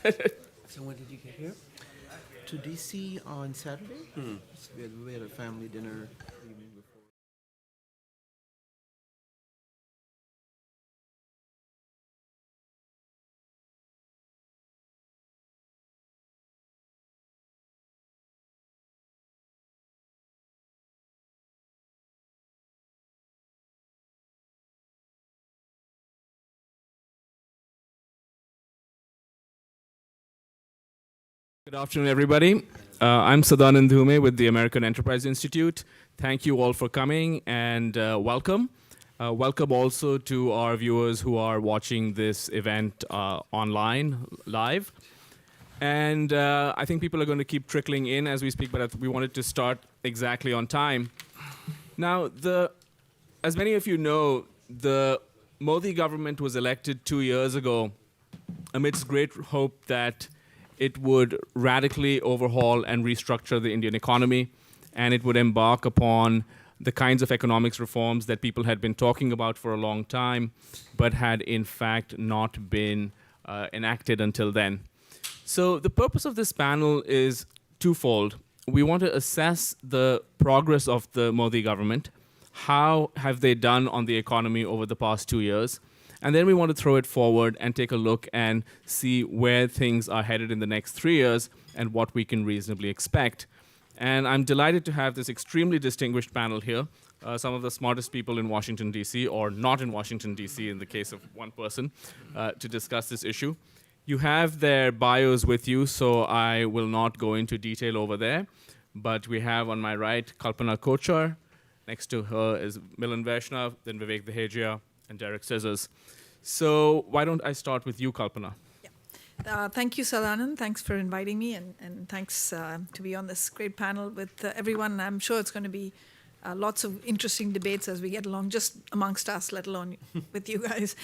So when did you get here? To DC on Saturday. So we had a family dinner the evening before. Good afternoon, everybody. I'm Sadanand Dhume with the American Enterprise Institute. Thank you all for coming and welcome. Welcome also to our viewers who are watching this event online, live. And I think people are going to keep trickling in as we speak, but we wanted to start exactly on time. Now, as many of you know, the Modi government was elected 2 years ago amidst great hope that it would radically overhaul and restructure the Indian economy, and it would embark upon the kinds of economics reforms that people had been talking about for a long time, but had in fact not been enacted until then. So the purpose of this panel is twofold. We want to assess the progress of the Modi government. How have they done on the economy over the past 2 years? And then we want to throw it forward and take a look and see where things are headed in the next 3 years and what we can reasonably expect. And I'm delighted to have this extremely distinguished panel here, some of the smartest people in Washington, D.C., or not in Washington, D.C., in the case of one person, to discuss this issue. You have their bios with you, so I will not go into detail over there. But we have on my right Kalpana Kochar. Next to her is Milan Vaishnav, then Vivek Dehejia, and Derek Scissors. So why don't I start with you, Kalpana? Thank you, Sadanand. Thanks for inviting me, and thanks to be on this great panel with everyone. I'm sure it's going to be lots of interesting debates as we get along, just amongst us, let alone with you guys.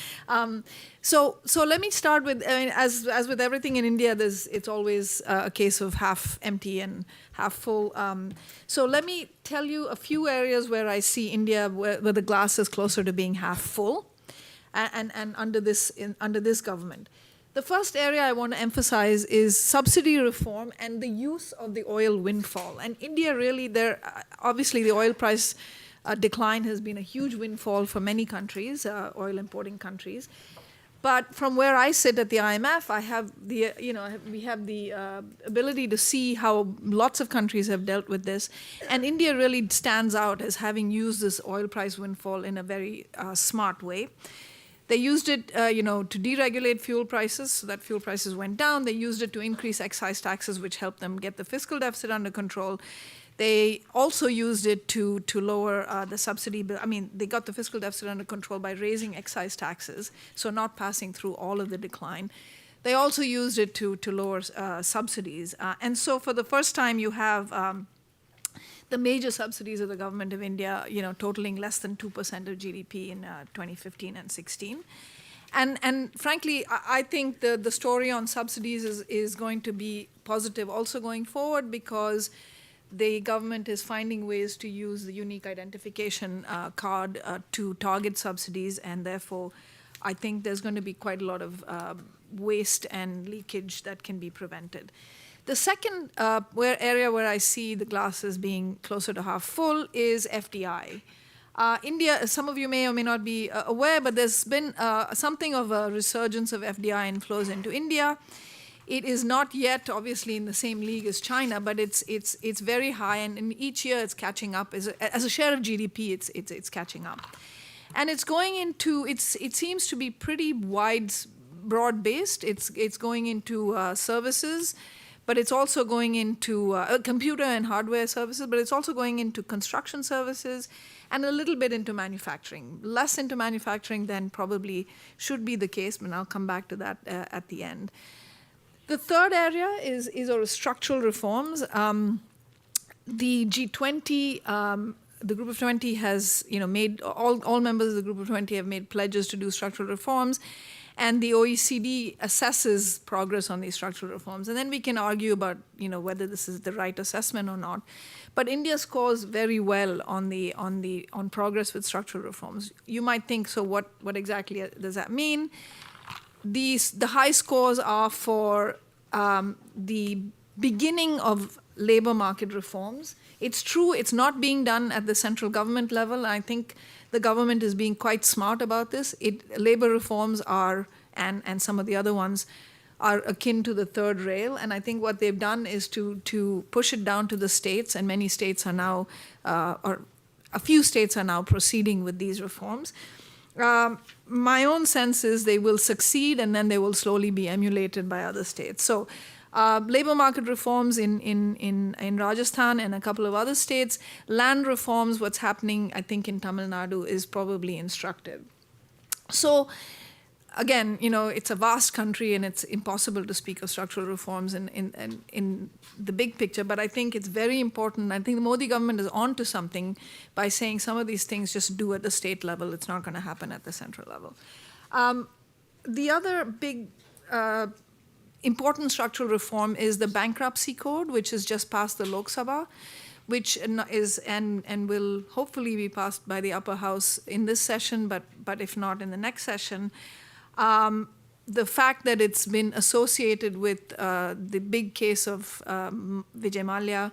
So let me start with, I mean, as with everything in India, it's always a case of half empty and half full. So let me tell you a few areas where I see India where the glass is closer to being half full, and under this government. The first area I want to emphasize is subsidy reform and the use of the oil windfall. And India really, obviously the oil price decline has been a huge windfall for many countries, oil importing countries. But from where I sit at the IMF, we have the ability to see how lots of countries have dealt with this. And India really stands out as having used this oil price windfall in a very smart way. They used it, to deregulate fuel prices so that fuel prices went down. They used it to increase excise taxes, which helped them get the fiscal deficit under control. They also used it to lower the subsidy bill. I mean, they got the fiscal deficit under control by raising excise taxes, so not passing through all of the decline. They also used it to lower subsidies. And so for the first time, you have the major subsidies of the government of India, totaling less than 2% of GDP in 2015 and 16. And frankly, I think the story on subsidies is going to be positive also going forward, because the government is finding ways to use the unique identification card to target subsidies, and therefore I think there's going to be quite a lot of waste and leakage that can be prevented. The second area where I see the glass as being closer to half full is FDI. India, some of you may or may not be aware, but there's been something of a resurgence of FDI inflows into India. It is not yet, obviously, in the same league as China, but it's very high, and in each year it's catching up. As a share of GDP, it's catching up. And it's going into, it seems to be pretty broad-based. It's going into services, but it's also going into computer and hardware services, but it's also going into construction services and a little bit into manufacturing. Less into manufacturing than probably should be the case, but I'll come back to that at the end. The third area is our structural reforms. The G20, the Group of 20 has made, all members of the Group of 20 have made pledges to do structural reforms. And the OECD assesses progress on these structural reforms. And then we can argue about whether this is the right assessment or not. But India scores very well on progress with structural reforms. You might think, so what exactly does that mean? The high scores are for the beginning of labor market reforms. It's true, it's not being done at the central government level. I think the government is being quite smart about this. Labor reforms are, and some of the other ones, are akin to the third rail. And I think what they've done is to push it down to the states, and many states are now, or a few states are now proceeding with these reforms. My own sense is they will succeed, and then they will slowly be emulated by other states. So labor market reforms in Rajasthan and a couple of other states. Land reforms, what's happening, I think, in Tamil Nadu is probably instructive. So again, it's a vast country, and it's impossible to speak of structural reforms in the big picture, but I think it's very important. I think the Modi government is onto something by saying some of these things just do at the state level. It's not going to happen at the central level. The other big important structural reform is the bankruptcy code, which has just passed the Lok Sabha, which is and will hopefully be passed by the upper house in this session, but if not in the next session. The fact that it's been associated with the big case of Vijay Mallya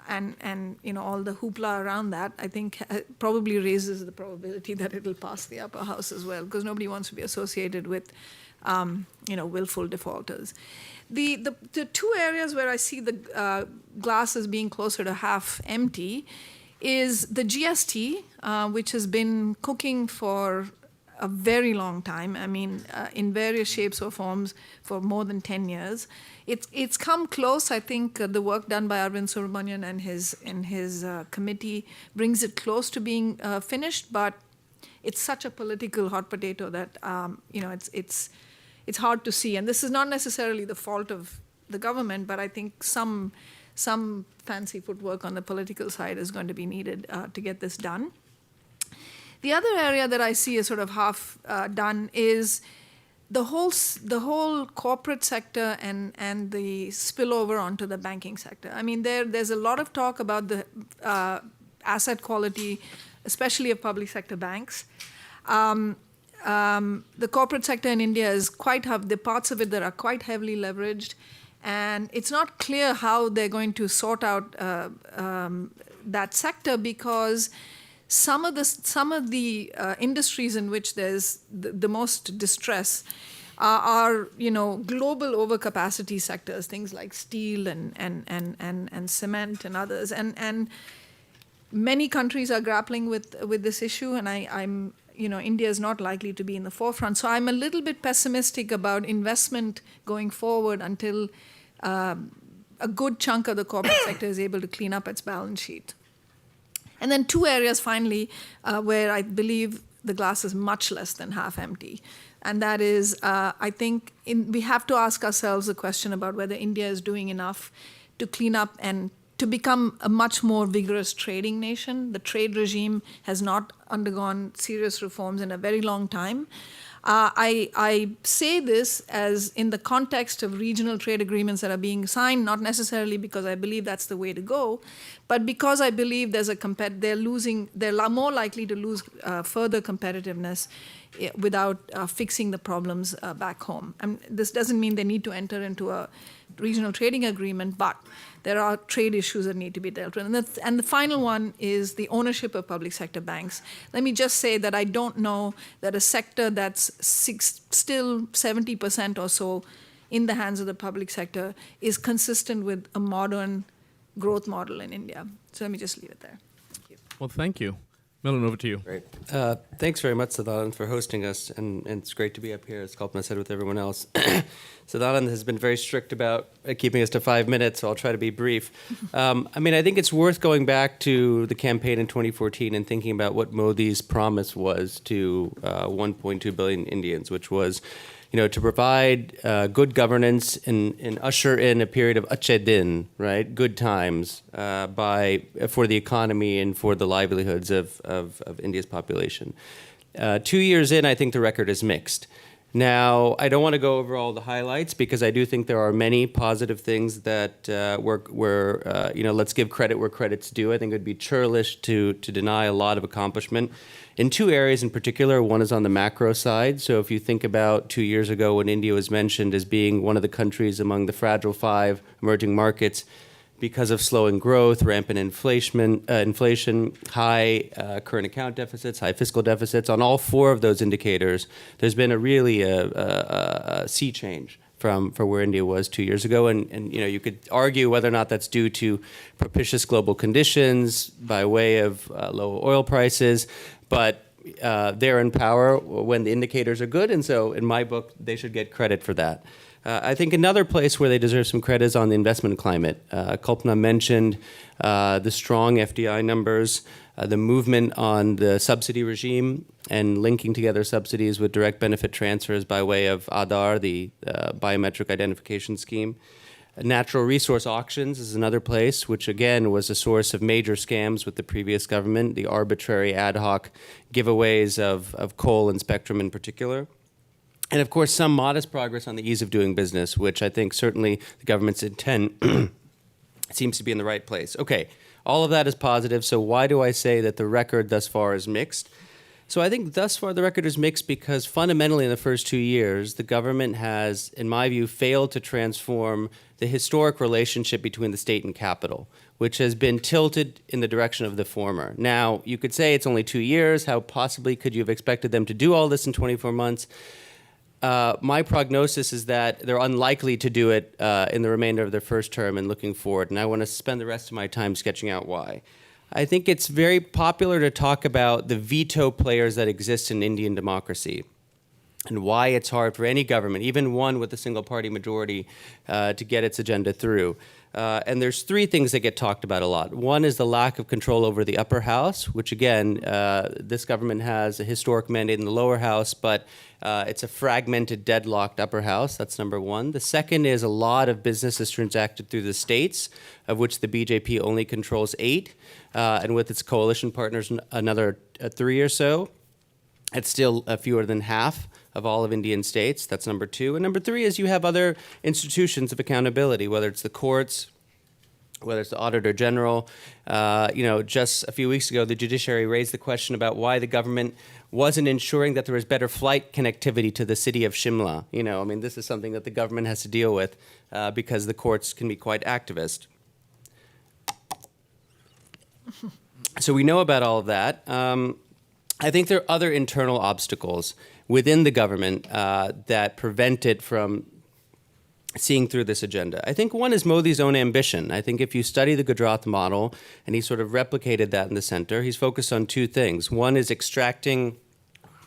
and all the hoopla around that, I think probably raises the probability that it'll pass the upper house as well, because nobody wants to be associated with willful defaulters. The two areas where I see the glass as being closer to half empty is the GST, which has been cooking for a very long time. I mean, in various shapes or forms for more than 10 years. It's come close. I think the work done by Arvind Subramanian and his committee brings it close to being finished, but it's such a political hot potato that it's hard to see. And this is not necessarily the fault of the government, but I think some fancy footwork on the political side is going to be needed to get this done. The other area that I see as sort of half done is the whole corporate sector and the spillover onto the banking sector. I mean, there's a lot of talk about the asset quality, especially of public sector banks. The corporate sector in India is the parts of it that are quite heavily leveraged, and it's not clear how they're going to sort out that sector, because some of the industries in which there's the most distress are global overcapacity sectors, things like steel and cement and others, and many countries are grappling with this issue, and I'm India is not likely to be in the forefront. So I'm a little bit pessimistic about investment going forward until a good chunk of the corporate sector is able to clean up its balance sheet. And then two areas finally where I believe the glass is much less than half empty. And that is, I think we have to ask ourselves the question about whether India is doing enough to clean up and to become a much more vigorous trading nation. The trade regime has not undergone serious reforms in a very long time. I say this as in the context of regional trade agreements that are being signed, not necessarily because I believe that's the way to go, but because I believe they're more likely to lose further competitiveness without fixing the problems back home. And this doesn't mean they need to enter into a regional trading agreement, but there are trade issues that need to be dealt with. And the final one is the ownership of public sector banks. Let me just say that I don't know that a sector that's still 70% or so in the hands of the public sector is consistent with a modern growth model in India. So let me just leave it there. Thank you. Well, thank you. Milan, over to you. Great. Thanks very much, Sadanand, for hosting us, and it's great to be up here, as Kalpana said, with everyone else. Sadanand has been very strict about keeping us to 5 minutes, so I'll try to be brief. I think it's worth going back to the campaign in 2014 and thinking about what Modi's promise was to 1.2 billion Indians, which was to provide good governance and usher in a period of achhe din, right, good times, for the economy and for the livelihoods of India's population. 2 years in, I think the record is mixed. Now, I don't want to go over all the highlights because I do think there are many positive things that let's give credit where credit's due. I think it would be churlish to deny a lot of accomplishment in two areas in particular. One is on the macro side. So if you think about 2 years ago when India was mentioned as being one of the countries among the fragile five emerging markets, because of slowing growth, rampant inflation, high current account deficits, high fiscal deficits, on all four of those indicators, there's been a sea change from where India was 2 years ago. And you could argue whether or not that's due to propitious global conditions by way of low oil prices, but they're in power when the indicators are good, and so in my book, they should get credit for that. I think another place where they deserve some credit is on the investment climate. Kalpana mentioned the strong FDI numbers, the movement on the subsidy regime, and linking together subsidies with direct benefit transfers by way of Aadhaar, the biometric identification scheme. Natural resource auctions is another place, which again was a source of major scams with the previous government, the arbitrary ad hoc giveaways of coal and spectrum in particular. And of course, some modest progress on the ease of doing business, which I think certainly the government's intent seems to be in the right place. Okay, all of that is positive, so why do I say that the record thus far is mixed? So I think thus far the record is mixed because fundamentally in the first 2 years, the government has, in my view, failed to transform the historic relationship between the state and capital, which has been tilted in the direction of the former. Now, you could say it's only 2 years. How possibly could you have expected them to do all this in 24 months? My prognosis is that they're unlikely to do it in the remainder of their first term and looking forward, and I want to spend the rest of my time sketching out why. I think it's very popular to talk about the veto players that exist in Indian democracy and why it's hard for any government, even one with a single-party majority, to get its agenda through. And there's three things that get talked about a lot. One is the lack of control over the upper house, which again, this government has a historic mandate in the lower house, but it's a fragmented, deadlocked upper house. That's number one. The second is a lot of business is transacted through the states, of which the BJP only controls 8, and with its coalition partners, another 3 or so. It's still fewer than half of all of Indian states. That's number two. And number three is you have other institutions of accountability, whether it's the courts, whether it's the Auditor General. Just a few weeks ago, the judiciary raised the question about why the government wasn't ensuring that there was better flight connectivity to the city of Shimla. This is something that the government has to deal with because the courts can be quite activist. So we know about all of that. I think there are other internal obstacles within the government that prevent it from seeing through this agenda. I think one is Modi's own ambition. I think if you study the Gujarat model, and he sort of replicated that in the center, he's focused on two things. One is extracting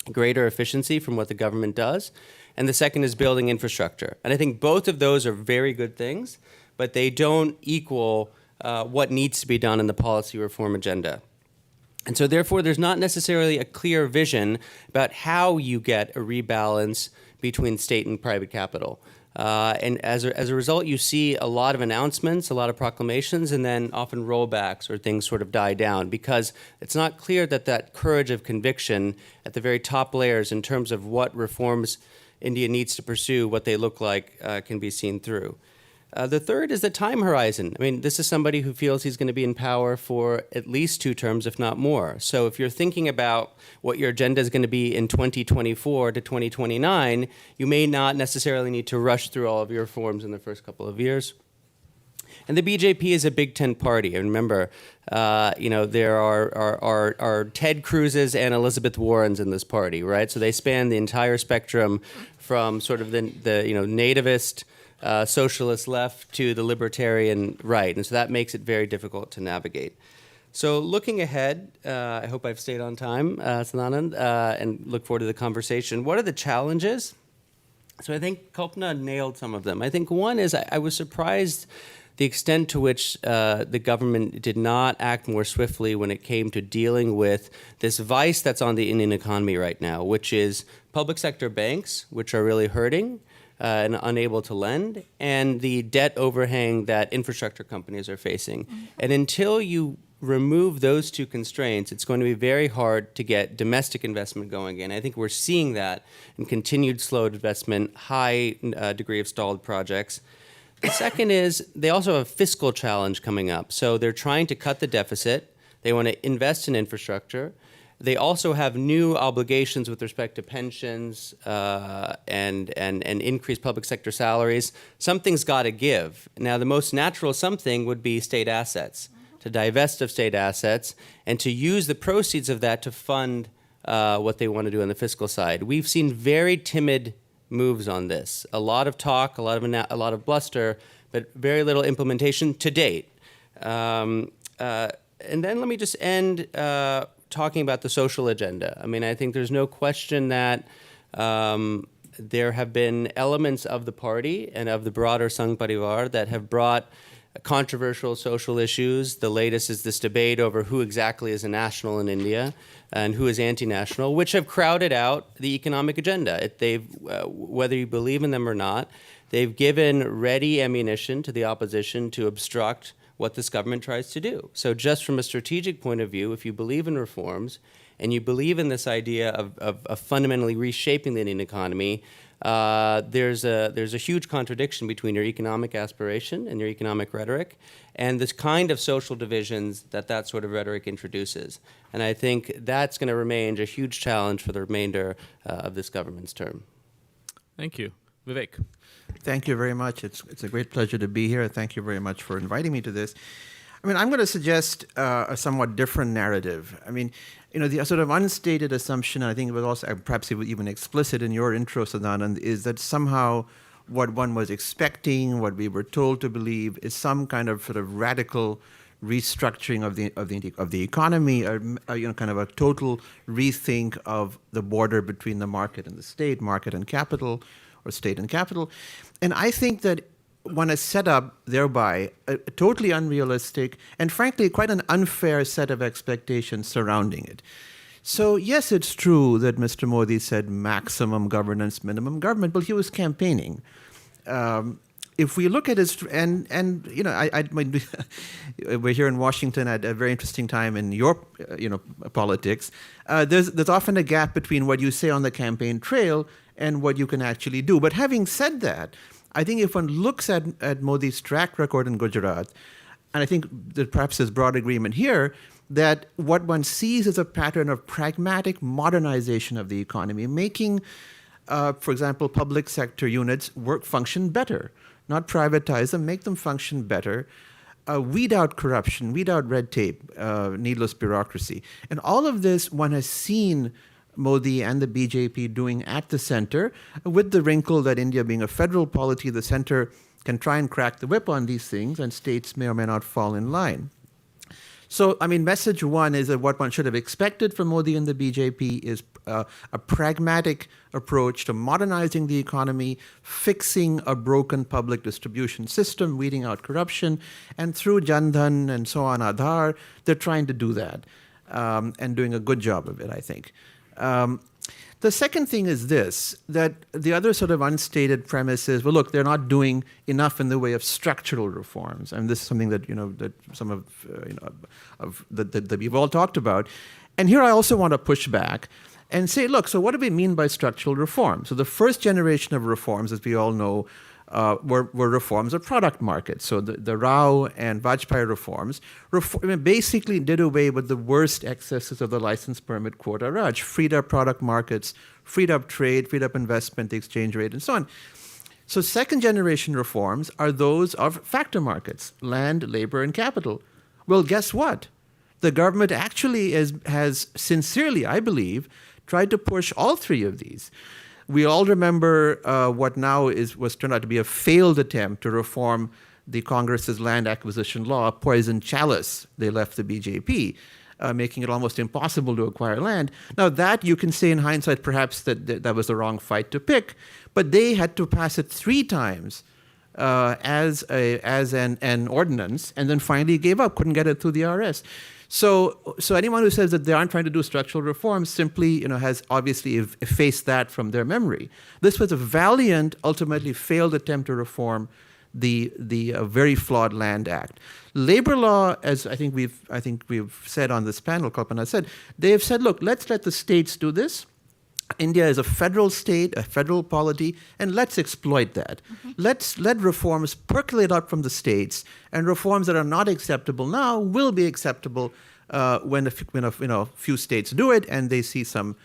greater efficiency from what the government does, and the second is building infrastructure. And I think both of those are very good things, but they don't equal what needs to be done in the policy reform agenda. And so therefore, there's not necessarily a clear vision about how you get a rebalance between state and private capital. And as a result, you see a lot of announcements, a lot of proclamations, and then often rollbacks or things sort of die down because it's not clear that courage of conviction at the very top layers in terms of what reforms India needs to pursue, what they look like, can be seen through. The third is the time horizon. This is somebody who feels he's going to be in power for at least 2 terms, if not more. So if you're thinking about what your agenda is going to be in 2024 to 2029, you may not necessarily need to rush through all of your reforms in the first couple of years. And the BJP is a big tent party. And remember, there are Ted Cruz's and Elizabeth Warren's in this party, right? So they span the entire spectrum from sort of the nativist, socialist left to the libertarian right. And so that makes it very difficult to navigate. So looking ahead, I hope I've stayed on time, Sadanand, and look forward to the conversation. What are the challenges? So I think Kalpana nailed some of them. I think one is I was surprised the extent to which the government did not act more swiftly when it came to dealing with this vice that's on the Indian economy right now, which is public sector banks, which are really hurting, and unable to lend, and the debt overhang that infrastructure companies are facing. And until you remove those two constraints, it's going to be very hard to get domestic investment going again. I think we're seeing that in continued slowed investment, high degree of stalled projects. The second is they also have a fiscal challenge coming up. So they're trying to cut the deficit. They want to invest in infrastructure. They also have new obligations with respect to pensions and increased public sector salaries. Something's got to give. Now, the most natural something would be state assets, to divest of state assets and to use the proceeds of that to fund what they want to do on the fiscal side. We've seen very timid moves on this. A lot of talk, a lot of bluster, but very little implementation to date. And then let me just end talking about the social agenda. I mean, I think there's no question that there have been elements of the party and of the broader Sangh Parivar that have brought controversial social issues. The latest is this debate over who exactly is a national in India and who is anti-national, which have crowded out the economic agenda. Whether you believe in them or not, they've given ready ammunition to the opposition to obstruct what this government tries to do. So just from a strategic point of view, if you believe in reforms and you believe in this idea of fundamentally reshaping the Indian economy, there's a huge contradiction between your economic aspiration and your economic rhetoric and this kind of social divisions that sort of rhetoric introduces. And I think that's going to remain a huge challenge for the remainder of this government's term. Thank you. Vivek. Thank you very much. It's a great pleasure to be here. Thank you very much for inviting me to this. I mean, I'm going to suggest a somewhat different narrative. I mean, the sort of unstated assumption, I think it was also perhaps even explicit in your intro, Sadanand, is that somehow what one was expecting, what we were told to believe, is some kind of sort of radical restructuring of the economy, or kind of a total rethink of the border between the market and the state, market and capital, or state and capital. And I think that one has set up thereby a totally unrealistic and frankly quite an unfair set of expectations surrounding it. So yes, it's true that Mr. Modi said maximum governance, minimum government, but he was campaigning. If we look at his, we're here in Washington at a very interesting time in your, politics. There's often a gap between what you say on the campaign trail and what you can actually do. But having said that, I think if one looks at Modi's track record in Gujarat, and I think that perhaps there's broad agreement here, that what one sees is a pattern of pragmatic modernization of the economy, making, for example, public sector units function better, not privatize them, make them function better, weed out corruption, weed out red tape, needless bureaucracy. And all of this one has seen Modi and the BJP doing at the center, with the wrinkle that India being a federal polity, the center can try and crack the whip on these things, and states may or may not fall in line. So, I mean, message one is that what one should have expected from Modi and the BJP is a pragmatic approach to modernizing the economy, fixing a broken public distribution system, weeding out corruption, and through Jan Dhan and so on, Aadhaar, they're trying to do that and doing a good job of it, I think. The second thing is this, that the other sort of unstated premise is, well, look, they're not doing enough in the way of structural reforms. And this is something that, that some that we've all talked about. And here I also want to push back and say, look, so what do we mean by structural reform? So the first generation of reforms, as we all know, were reforms of product markets. So the Rao and Vajpayee reforms basically did away with the worst excesses of the license permit quota Raj, freed up product markets, freed up trade, freed up investment, the exchange rate, and so on. So second generation reforms are those of factor markets, land, labor, and capital. Well, guess what? The government actually has sincerely, I believe, tried to push all three of these. We all remember what now was turned out to be a failed attempt to reform the Congress's land acquisition law, poison chalice. They left the BJP, making it almost impossible to acquire land. Now that you can say in hindsight, perhaps that was the wrong fight to pick, but they had to pass it 3 times as an ordinance, and then finally gave up, couldn't get it through the RS. So anyone who says that they aren't trying to do structural reforms simply, has obviously effaced that from their memory. This was a valiant, ultimately failed attempt to reform the very flawed Land Act. Labor law, as I think we've said on this panel, Kalpana said, they've said, look, let's let the states do this. India is a federal state, a federal polity, and let's exploit that. Let reforms percolate out from the states, and reforms that are not acceptable now will be acceptable when a few states do it, and they see some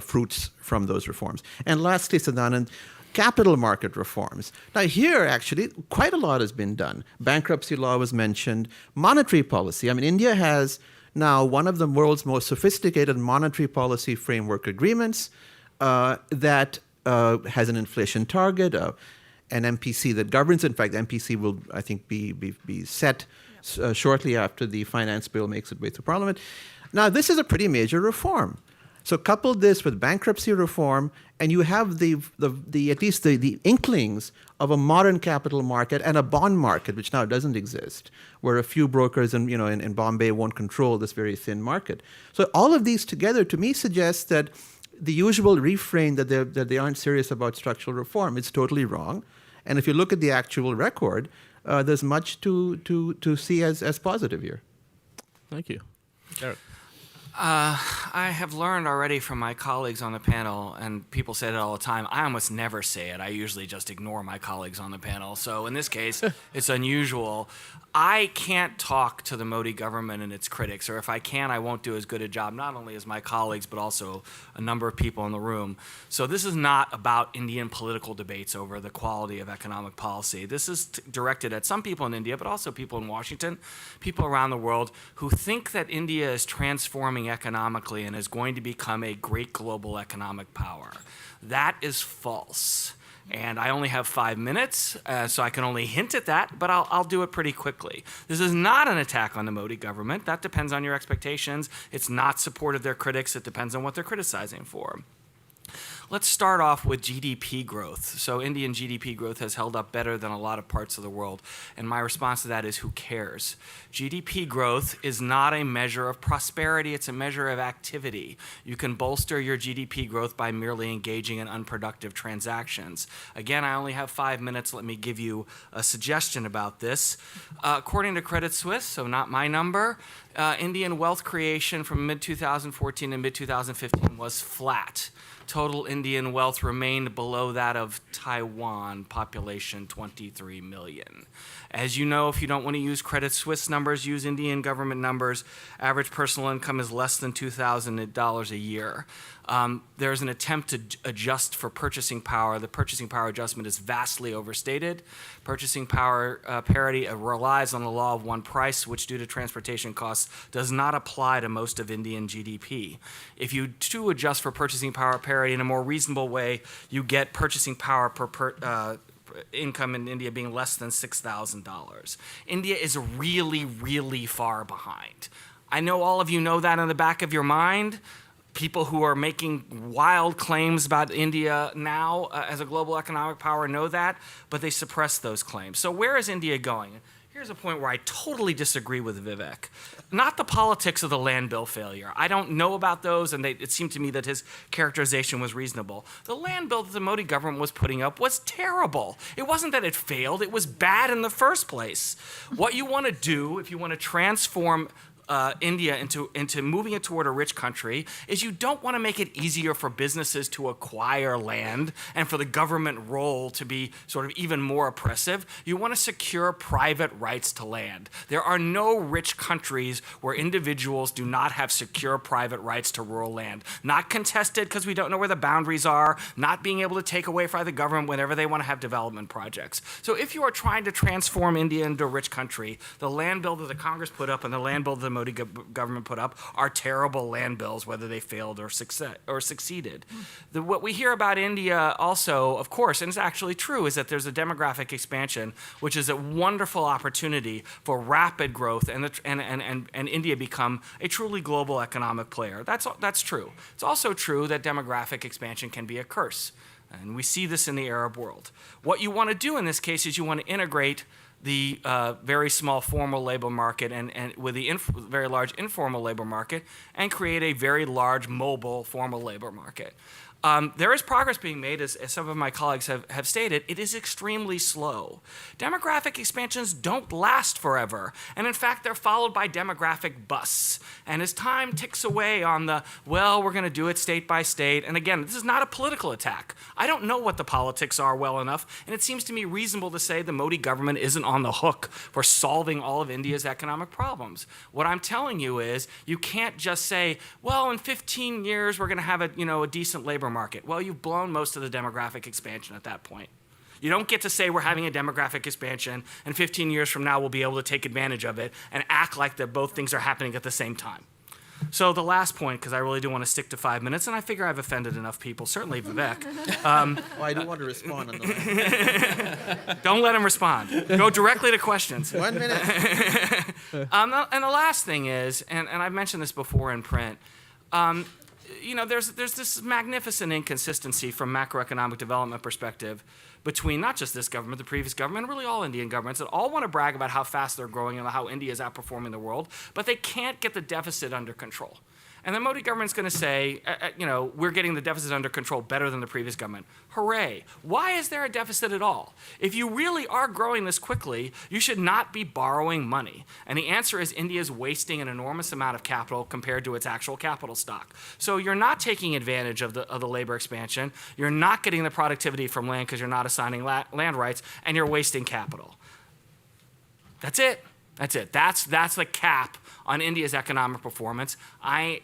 fruits from those reforms. And lastly, Sadanand, capital market reforms. Now here, actually, quite a lot has been done. Bankruptcy law was mentioned. Monetary policy. I mean, India has now one of the world's most sophisticated monetary policy framework agreements that has an inflation target, an MPC that governs. In fact, the MPC will, I think, be set shortly after the finance bill makes its way through Parliament. Now, this is a pretty major reform. So couple this with bankruptcy reform, and you have at least the inklings of a modern capital market and a bond market, which now doesn't exist, where a few brokers in Bombay won't control this very thin market. So all of these together, to me, suggests that the usual refrain that they aren't serious about structural reform is totally wrong. And if you look at the actual record, there's much to see as positive here. Thank you. Derek. I have learned already from my colleagues on the panel, and people say it all the time, I almost never say it. I usually just ignore my colleagues on the panel. So in this case, it's unusual. I can't talk to the Modi government and its critics, or if I can, I won't do as good a job, not only as my colleagues, but also a number of people in the room. So this is not about Indian political debates over the quality of economic policy. This is directed at some people in India, but also people in Washington, people around the world who think that India is transforming economically and is going to become a great global economic power. That is false. And I only have 5 minutes, so I can only hint at that, but I'll do it pretty quickly. This is not an attack on the Modi government. That depends on your expectations. It's not support of their critics. It depends on what they're criticizing for. Let's start off with GDP growth. So Indian GDP growth has held up better than a lot of parts of the world. And my response to that is, who cares? GDP growth is not a measure of prosperity. It's a measure of activity. You can bolster your GDP growth by merely engaging in unproductive transactions. Again, I only have 5 minutes. Let me give you a suggestion about this. According to Credit Suisse, so not my number, Indian wealth creation from mid-2014 and mid-2015 was flat. Total Indian wealth remained below that of Taiwan, population 23 million. As you know, if you don't want to use Credit Suisse numbers, use Indian government numbers. Average personal income is less than $2,000 a year. There's an attempt to adjust for purchasing power. The purchasing power adjustment is vastly overstated. Purchasing power parity relies on the law of one price, which due to transportation costs does not apply to most of Indian GDP. If you do adjust for purchasing power parity in a more reasonable way, you get purchasing power per income in India being less than $6,000. India is really, really far behind. I know all of you know that in the back of your mind. People who are making wild claims about India now as a global economic power know that, but they suppress those claims. So where is India going? Here's a point where I totally disagree with Vivek. Not the politics of the land bill failure. I don't know about those, and it seemed to me that his characterization was reasonable. The land bill that the Modi government was putting up was terrible. It wasn't that it failed, it was bad in the first place. What you want to do, if you want to transform India into moving it toward a rich country, is you don't want to make it easier for businesses to acquire land and for the government role to be sort of even more oppressive. You want to secure private rights to land. There are no rich countries where individuals do not have secure private rights to rural land. Not contested because we don't know where the boundaries are, not being able to take away from the government whenever they want to have development projects. So if you are trying to transform India into a rich country, the land bill that the Congress put up and the land bill that the Modi government put up are terrible land bills, whether they failed or succeeded. What we hear about India also, of course, and it's actually true, is that there's a demographic expansion, which is a wonderful opportunity for rapid growth and India become a truly global economic player. That's true. It's also true that demographic expansion can be a curse. And we see this in the Arab world. What you want to do in this case is you want to integrate the very small formal labor market and with the very large informal labor market and create a very large mobile formal labor market. There is progress being made, as some of my colleagues have stated. It is extremely slow. Demographic expansions don't last forever. And in fact, they're followed by demographic busts. And as time ticks away on we're going to do it state by state. And again, this is not a political attack. I don't know what the politics are well enough. And it seems to me reasonable to say the Modi government isn't on the hook for solving all of India's economic problems. What I'm telling you is you can't just say, well, in 15 years, we're going to have a decent labor market. Well, you've blown most of the demographic expansion at that point. You don't get to say we're having a demographic expansion and 15 years from now we'll be able to take advantage of it and act like that both things are happening at the same time. So the last point, because I really do want to stick to 5 minutes, and I figure I've offended enough people, certainly Vivek. I do want to respond on that. Don't let him respond. Go directly to questions. 1 minute. And the last thing is, and I've mentioned this before in print, there's this magnificent inconsistency from macroeconomic development perspective between not just this government, the previous government, and really all Indian governments that all want to brag about how fast they're growing and how India is outperforming the world, but they can't get the deficit under control. And the Modi government's going to say, we're getting the deficit under control better than the previous government. Hooray. Why is there a deficit at all? If you really are growing this quickly, you should not be borrowing money. And the answer is India's wasting an enormous amount of capital compared to its actual capital stock. So you're not taking advantage of the labor expansion. You're not getting the productivity from land because you're not assigning land rights, and you're wasting capital. That's it. That's the cap on India's economic performance. I'm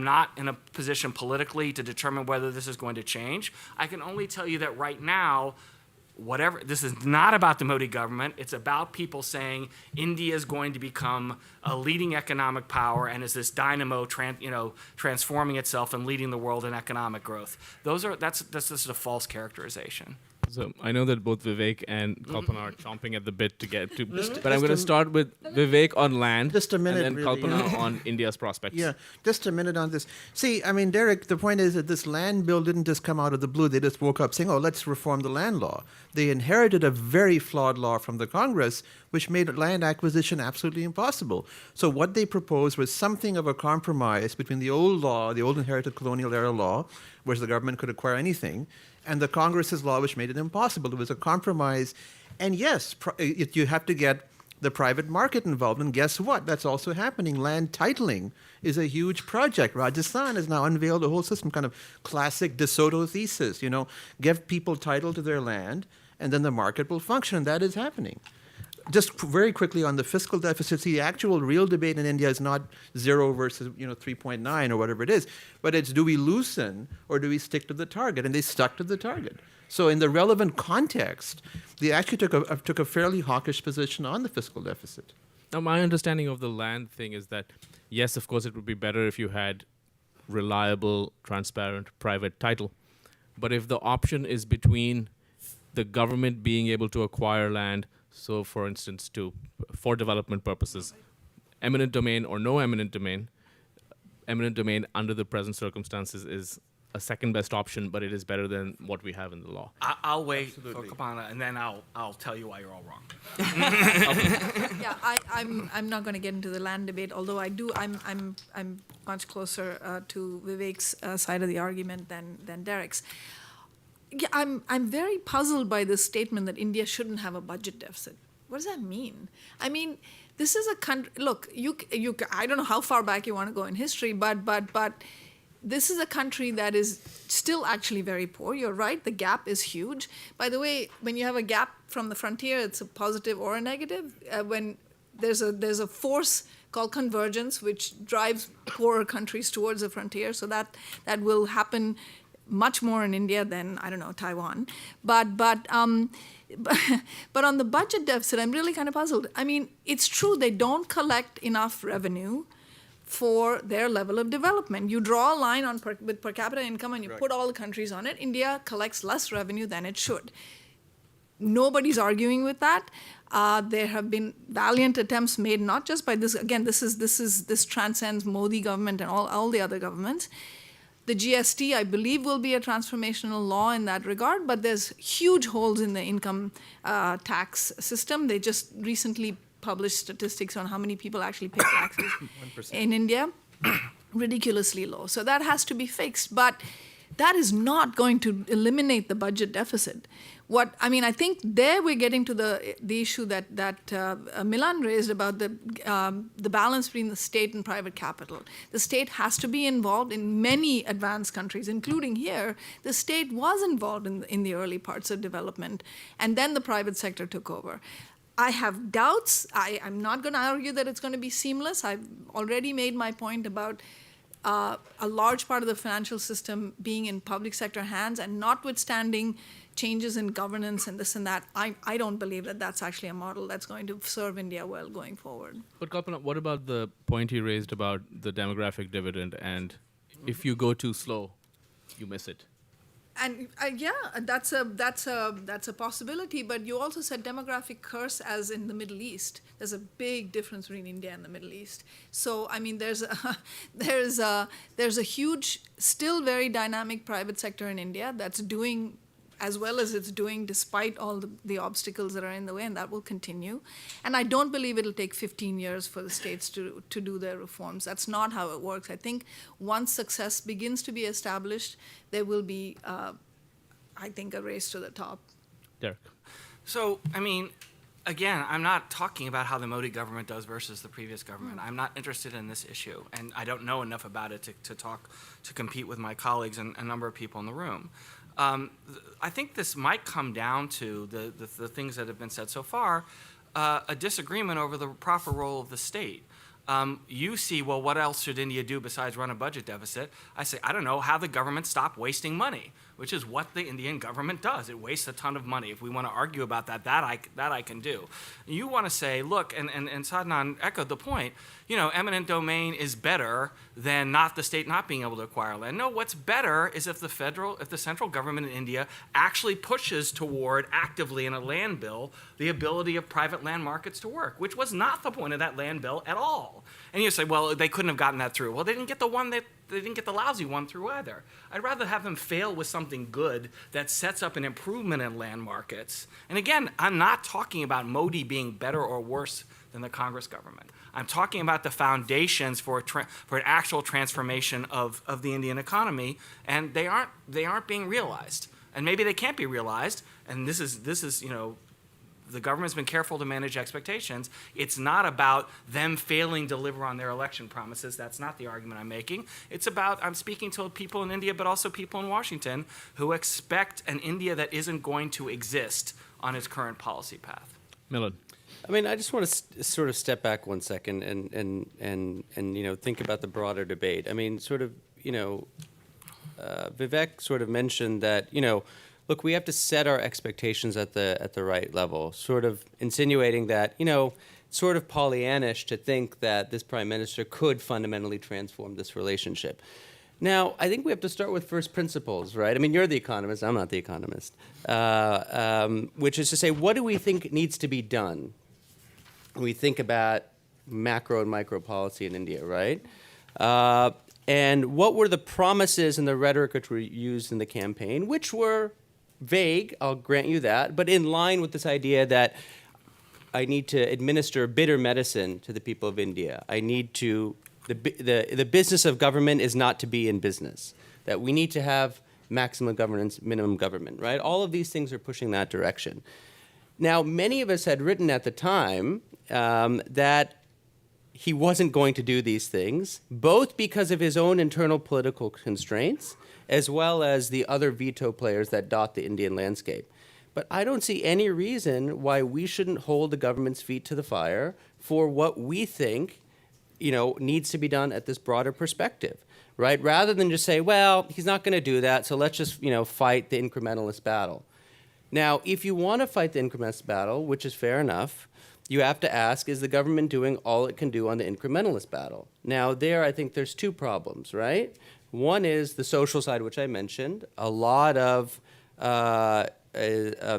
not in a position politically to determine whether this is going to change. I can only tell you that right now, this is not about the Modi government. It's about people saying India is going to become a leading economic power and is this dynamo transforming itself and leading the world in economic growth. That's just a false characterization. So I know that both Vivek and Kalpana are chomping at the bit to get to, but I'm going to start with Vivek on land, Just a minute, and then really, Kalpana on India's prospects. Yeah, just a minute on this. See, Derek, the point is that this land bill didn't just come out of the blue. They just woke up saying, let's reform the land law. They inherited a very flawed law from the Congress, which made land acquisition absolutely impossible. So what they proposed was something of a compromise between the old law, the old inherited colonial era law, where the government could acquire anything, and the Congress's law, which made it impossible. It was a compromise. And yes, you have to get the private market involved. And guess what? That's also happening. Land titling is a huge project. Rajasthan has now unveiled a whole system, kind of classic De Soto thesis, give people title to their land, and then the market will function. And that is happening. Just very quickly on the fiscal deficit, the actual real debate in India is not 0 versus 3.9 or whatever it is, but it's do we loosen or do we stick to the target? And they stuck to the target. So in the relevant context, they actually took a fairly hawkish position on the fiscal deficit. Now, my understanding of the land thing is that, yes, of course, it would be better if you had reliable, transparent, private title. But if the option is between the government being able to acquire land, so, for instance, for development purposes, eminent domain or no eminent domain under the present circumstances is a second best option, but it is better than what we have in the law. I'll wait for Kalpana, and then I'll tell you why you're all wrong. Yeah, I'm not going to get into the land debate, although I'm much closer to Vivek's side of the argument than Derek's. Yeah, I'm very puzzled by this statement that India shouldn't have a budget deficit. What does that mean? I mean, this is a country. Look, I don't know how far back you want to go in history, but this is a country that is still actually very poor. You're right, the gap is huge. By the way, when you have a gap from the frontier, it's a positive or a negative. When there's a force called convergence, which drives poorer countries towards the frontier, so that will happen much more in India than, I don't know, Taiwan. But on the budget deficit, I'm really kind of puzzled. I mean, it's true they don't collect enough revenue for their level of development. You draw a line with per capita income and you put all the countries on it. India collects less revenue than it should. Nobody's arguing with that. There have been valiant attempts made, not just by this. Again, this transcends Modi government and all the other governments. The GST, I believe, will be a transformational law in that regard, but there's huge holes in the income tax system. They just recently published statistics on how many people actually pay taxes in India, ridiculously low. So that has to be fixed. But that is not going to eliminate the budget deficit. I think there we're getting to the issue that Milan raised about the balance between the state and private capital. The state has to be involved in many advanced countries, including here. The state was involved in the early parts of development, and then the private sector took over. I have doubts. I'm not going to argue that it's going to be seamless. I've already made my point about a large part of the financial system being in public sector hands, and notwithstanding changes in governance and this and that, I don't believe that that's actually a model that's going to serve India well going forward. But Kalpana, what about the point he raised about the demographic dividend, and if you go too slow, you miss it? And that's a possibility. But you also said demographic curse, as in the Middle East. There's a big difference between India and the Middle East. So I mean, there's a huge, still very dynamic private sector in India that's doing as well as it's doing despite all the obstacles that are in the way, and that will continue. And I don't believe it'll take 15 years for the states to do their reforms. That's not how it works. I think once success begins to be established, there will be, I think, a race to the top. Derek. So, I mean, again, I'm not talking about how the Modi government does versus the previous government. I'm not interested in this issue, and I don't know enough about it to compete with my colleagues and a number of people in the room. I think this might come down to the things that have been said so far, a disagreement over the proper role of the state. You see, well, what else should India do besides run a budget deficit? I say, I don't know, have the government stop wasting money, which is what the Indian government does. It wastes a ton of money. If we want to argue about that I can do. You want to say, look, and Sadanand echoed the point, eminent domain is better than the state not being able to acquire land. No, what's better is if the central government in India actually pushes toward actively in a land bill the ability of private land markets to work, which was not the point of that land bill at all. And you say, well, they couldn't have gotten that through. Well, they didn't get the lousy one through either. I'd rather have them fail with something good that sets up an improvement in land markets. And again, I'm not talking about Modi being better or worse than the Congress government. I'm talking about the foundations for an actual transformation of the Indian economy, and they aren't being realized. And maybe they can't be realized. And this is the government's been careful to manage expectations. It's not about them failing to deliver on their election promises. That's not the argument I'm making. It's about, I'm speaking to people in India, but also people in Washington who expect an India that isn't going to exist on its current policy path. Milan. I mean, I just want to sort of step back one second and think about the broader debate. I mean, Vivek sort of mentioned that, look, we have to set our expectations at the right level, sort of insinuating that, sort of Pollyannish to think that this prime minister could fundamentally transform this relationship. Now, I think we have to start with first principles, right? I mean, you're the economist, I'm not the economist, which is to say, what do we think needs to be done when we think about macro and micro policy in India, right? And what were the promises and the rhetoric which were used in the campaign, which were vague, I'll grant you that, but in line with this idea that I need to administer bitter medicine to the people of India. I need to, the business of government is not to be in business, that we need to have maximum governance, minimum government, right? All of these things are pushing that direction. Now, many of us had written at the time that he wasn't going to do these things, both because of his own internal political constraints, as well as the other veto players that dot the Indian landscape. But I don't see any reason why we shouldn't hold the government's feet to the fire for what we think, needs to be done at this broader perspective, right? Rather than just say, well, he's not going to do that, so let's just, fight the incrementalist battle. Now, if you want to fight the incrementalist battle, which is fair enough, you have to ask, is the government doing all it can do on the incrementalist battle? Now, I think there's two problems, right? One is the social side, which I mentioned. A lot of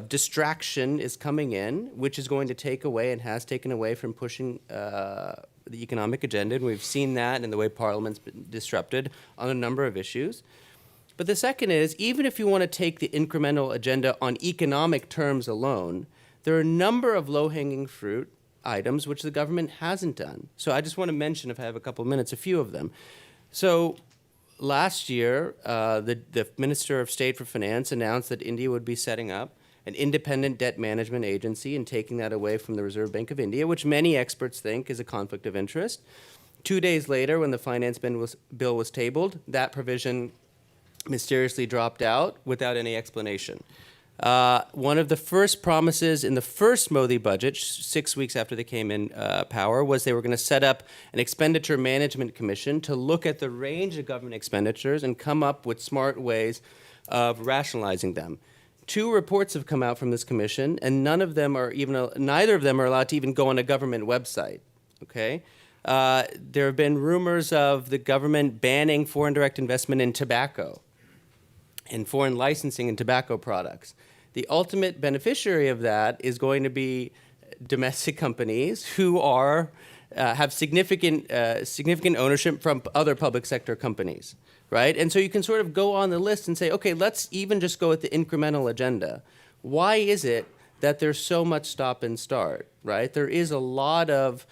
distraction is coming in, which is going to take away and has taken away from pushing the economic agenda. And we've seen that in the way Parliament's been disrupted on a number of issues. But the second is, even if you want to take the incremental agenda on economic terms alone, there are a number of low-hanging fruit items which the government hasn't done. So I just want to mention, if I have a couple of minutes, a few of them. So last year, the Minister of State for Finance announced that India would be setting up an independent debt management agency and taking that away from the Reserve Bank of India, which many experts think is a conflict of interest. 2 days later, when the finance bill was tabled, that provision mysteriously dropped out without any explanation. One of the first promises in the first Modi budget, 6 weeks after they came in power, was they were going to set up an expenditure management commission to look at the range of government expenditures and come up with smart ways of rationalizing them. 2 reports have come out from this commission, and neither of them are allowed to even go on a government website. Okay. There have been rumors of the government banning foreign direct investment in tobacco and foreign licensing in tobacco products. The ultimate beneficiary of that is going to be domestic companies who have significant ownership from other public sector companies, right? And so you can sort of go on the list and say, okay, let's even just go with the incremental agenda. Why is it that there's so much stop and start, right? There is a lot of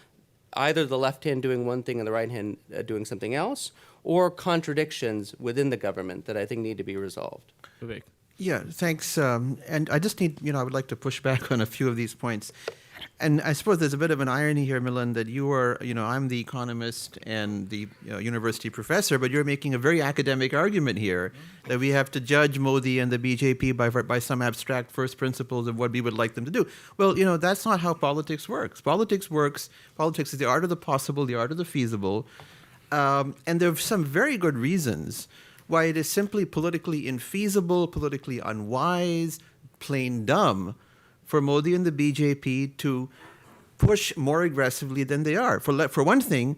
either the left hand doing one thing and the right hand doing something else, or contradictions within the government that I think need to be resolved. Vivek. Yeah, thanks. And I just need, I would like to push back on a few of these points. And I suppose there's a bit of an irony here, Milan, that you are, I'm the economist and the university professor, but you're making a very academic argument here that we have to judge Modi and the BJP by some abstract first principles of what we would like them to do. Well, that's not how politics works. Politics is the art of the possible, the art of the feasible. And there are some very good reasons why it is simply politically infeasible, politically unwise, plain dumb for Modi and the BJP to push more aggressively than they are. For one thing,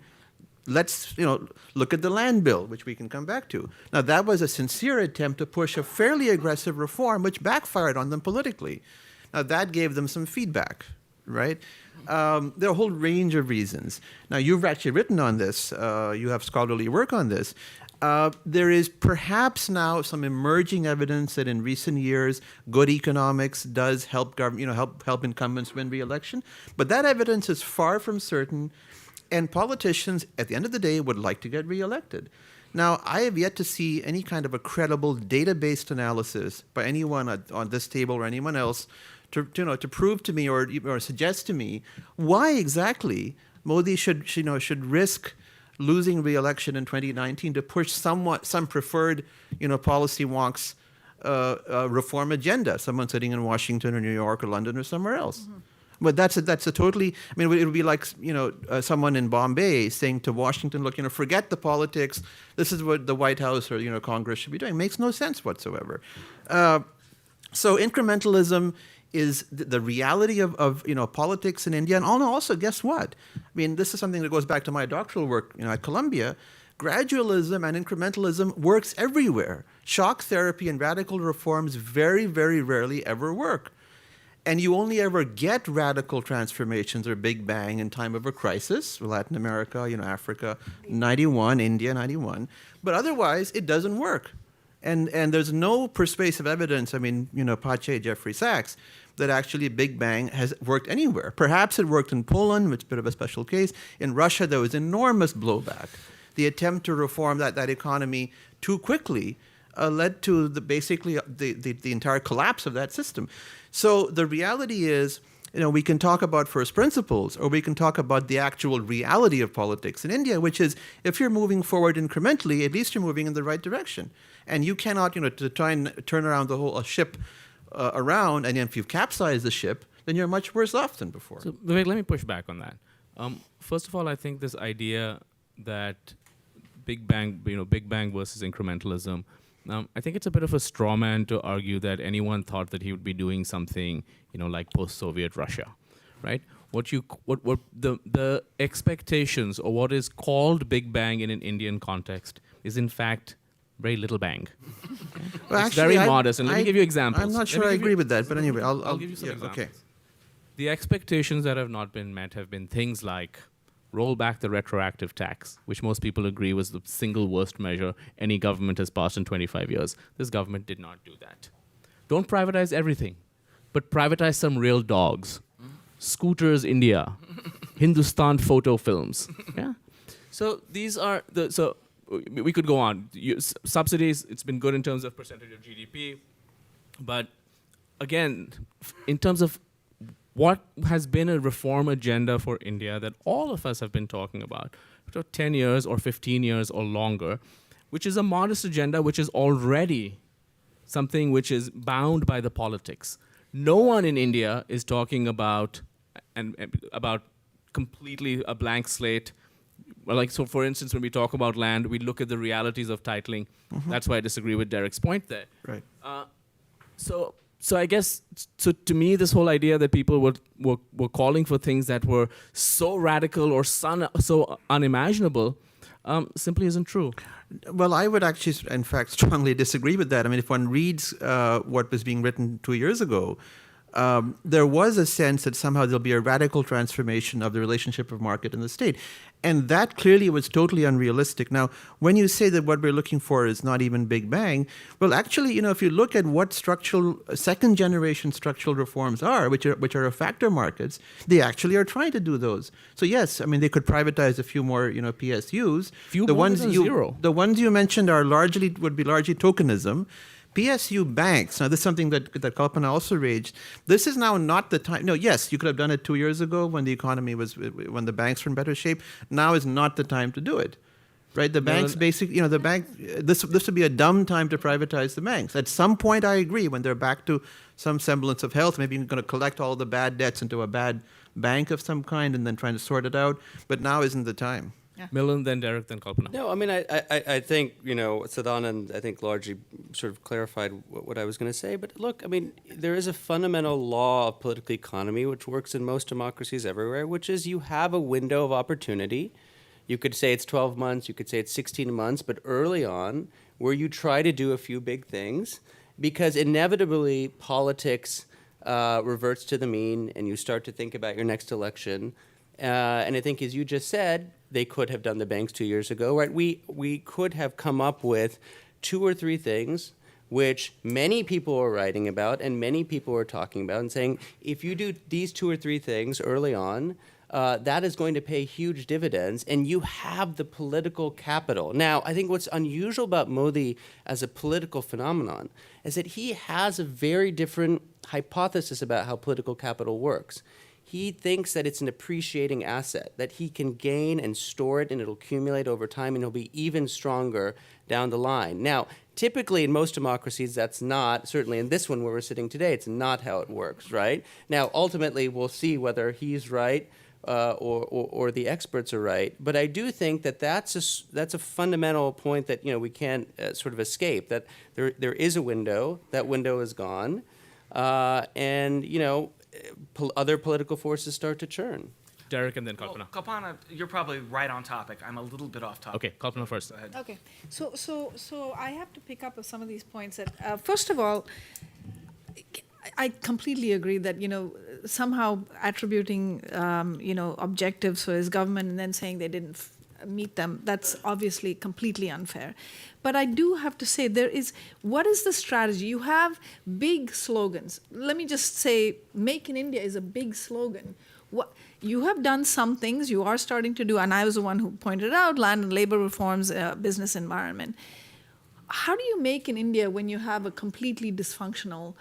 let's look at the land bill, which we can come back to. Now, that was a sincere attempt to push a fairly aggressive reform, which backfired on them politically. Now, that gave them some feedback, right? There are a whole range of reasons. Now, you've actually written on this. You have scholarly work on this. There is perhaps now some emerging evidence that in recent years, good economics does help help incumbents win re-election. But that evidence is far from certain, and politicians, at the end of the day, would like to get re-elected. Now, I have yet to see any kind of a credible data-based analysis by anyone on this table or anyone else to prove to me or suggest to me why exactly Modi should risk losing re-election in 2019 to push some preferred, policy wonks reform agenda. Someone sitting in Washington or New York or London or somewhere else. Mm-hmm. But that's a totally. I mean, it would be like someone in Bombay saying to Washington, "Look, forget the politics. This is what the White House or Congress should be doing." It makes no sense whatsoever. So incrementalism is the reality of politics in India. And also, guess what? I mean, this is something that goes back to my doctoral work at Columbia. Gradualism and incrementalism works everywhere. Shock therapy and radical reforms very, very rarely ever work. And you only ever get radical transformations or big bang in time of a crisis. Latin America, Africa, 91, India, 91. But otherwise, it doesn't work. And there's no persuasive evidence, Pache, Jeffrey Sachs, that actually Big Bang has worked anywhere. Perhaps it worked in Poland, which is a bit of a special case. In Russia, there was enormous blowback. The attempt to reform that economy too quickly led to the entire collapse of that system. So the reality is, we can talk about first principles, or we can talk about the actual reality of politics in India, which is if you're moving forward incrementally, at least you're moving in the right direction. And you cannot, to try and turn around the whole ship around, and if you've capsized the ship, then you're much worse off than before. So, Vivek, let me push back on that. First of all, I think this idea that Big Bang versus incrementalism, I think it's a bit of a straw man to argue that anyone thought that he would be doing something, like post-Soviet Russia, right? What the expectations or what is called Big Bang in an Indian context is in fact very little bang. Well, it's very modest, and let me give you examples. I'm not sure I agree with that, but anyway, I'll give you some examples. Okay. The expectations that have not been met have been things like roll back the retroactive tax, which most people agree was the single worst measure any government has passed in 25 years. This government did not do that. Don't privatize everything, but privatize some real dogs. Scooters India, Hindustan photo films. Yeah. So these are we could go on. Subsidies, it's been good in terms of percentage of GDP. But again, in terms of what has been a reform agenda for India that all of us have been talking about for 10 years or 15 years or longer, which is a modest agenda which is already something which is bound by the politics. No one in India is talking about about completely a blank slate. Well, like, so for instance, when we talk about land, we look at the realities of titling. That's why I disagree with Derek's point there. Right. So I guess, so to me, this whole idea that people were calling for things that were so radical or so unimaginable simply isn't true. Well, I would actually, in fact, strongly disagree with that. I mean, if one reads what was being written 2 years ago, there was a sense that somehow there'll be a radical transformation of the relationship of market and the state. And that clearly was totally unrealistic. Now, when you say that what we're looking for is not even Big Bang, well, actually, if you look at what second-generation structural reforms are, which are effector markets, they actually are trying to do those. So yes, I mean, they could privatize a few more, PSUs. Zero. The ones you mentioned would be largely tokenism. PSU banks, now this is something that Kalpana also raised. This is now not the time. No, yes, you could have done it 2 years ago when the economy when the banks were in better shape. Now is not the time to do it, right? The banks basically, this would be a dumb time to privatize the banks. At some point, I agree, when they're back to some semblance of health, maybe you're going to collect all the bad debts into a bad bank of some kind and then trying to sort it out. But now isn't the time. Milind, then Derek, then Kalpana. No, I mean, I think, Sadanand, I think, largely sort of clarified what I was going to say. But look, I mean, there is a fundamental law of political economy which works in most democracies everywhere, which is you have a window of opportunity. You could say it's 12 months, you could say it's 16 months, but early on, where you try to do a few big things, because inevitably politics reverts to the mean, and you start to think about your next election. And I think, as you just said, they could have done the banks 2 years ago, right? We could have come up with 2 or 3 things which many people are writing about and many people are talking about and saying, if you do these 2 or 3 things early on, that is going to pay huge dividends, and you have the political capital. Now, I think what's unusual about Modi as a political phenomenon is that he has a very different hypothesis about how political capital works. He thinks that it's an appreciating asset, that he can gain and store it, and it'll accumulate over time, and it'll be even stronger down the line. Now, typically in most democracies, that's not, certainly in this one where we're sitting today, it's not how it works, right? Now, ultimately, we'll see whether he's right or the experts are right. But I do think that that's a fundamental point that we can't sort of escape, that there is a window, that window is gone, and other political forces start to churn. Derek and then Kalpana. Well, Kalpana, you're probably right on topic. I'm a little bit off topic. Okay, Kalpana first. Go ahead. Okay, so I have to pick up on some of these points. That first of all, I completely agree that somehow attributing objectives for his government and then saying they didn't meet them, that's obviously completely unfair. But I do have to say, what is the strategy? You have big slogans. Let me just say, Make in India is a big slogan. You have done some things, you are starting to do, and I was the one who pointed out land and labor reforms, business environment. How do you make in India when you have a completely dysfunctional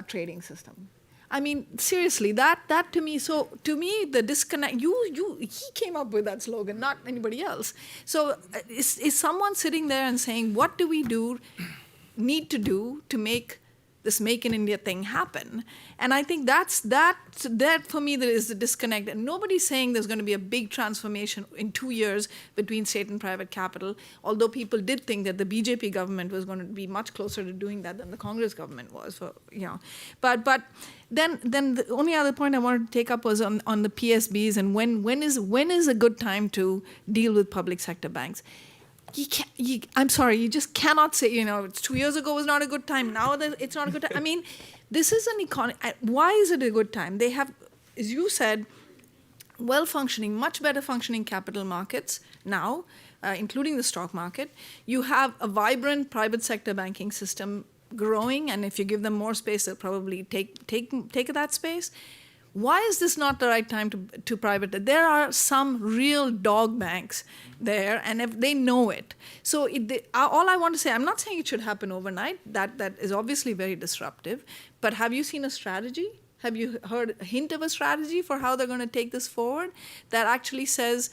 trading system? I mean, seriously, that to me, the disconnect, he came up with that slogan, not anybody else. So is someone sitting there and saying, what do we need to do to make this Make in India thing happen? And I think that for me, there is the disconnect. And nobody's saying there's going to be a big transformation in 2 years between state and private capital, although people did think that the BJP government was going to be much closer to doing that than the Congress government was. But then the only other point I wanted to take up was on the PSBs and when is a good time to deal with public sector banks. I'm sorry, you just cannot say, 2 years ago was not a good time, now it's not a good time. I mean, this is an economy. Why is it a good time? They have, as you said, well-functioning, much better functioning capital markets now, including the stock market. You have a vibrant private sector banking system growing, and if you give them more space, they'll probably take that space. why is this not the right time to privatize? There are some real dog banks there, and if they know it. So all I want to say, I'm not saying it should happen overnight. That is obviously very disruptive. But have you seen a strategy? Have you heard a hint of a strategy for how they're going to take this forward that actually says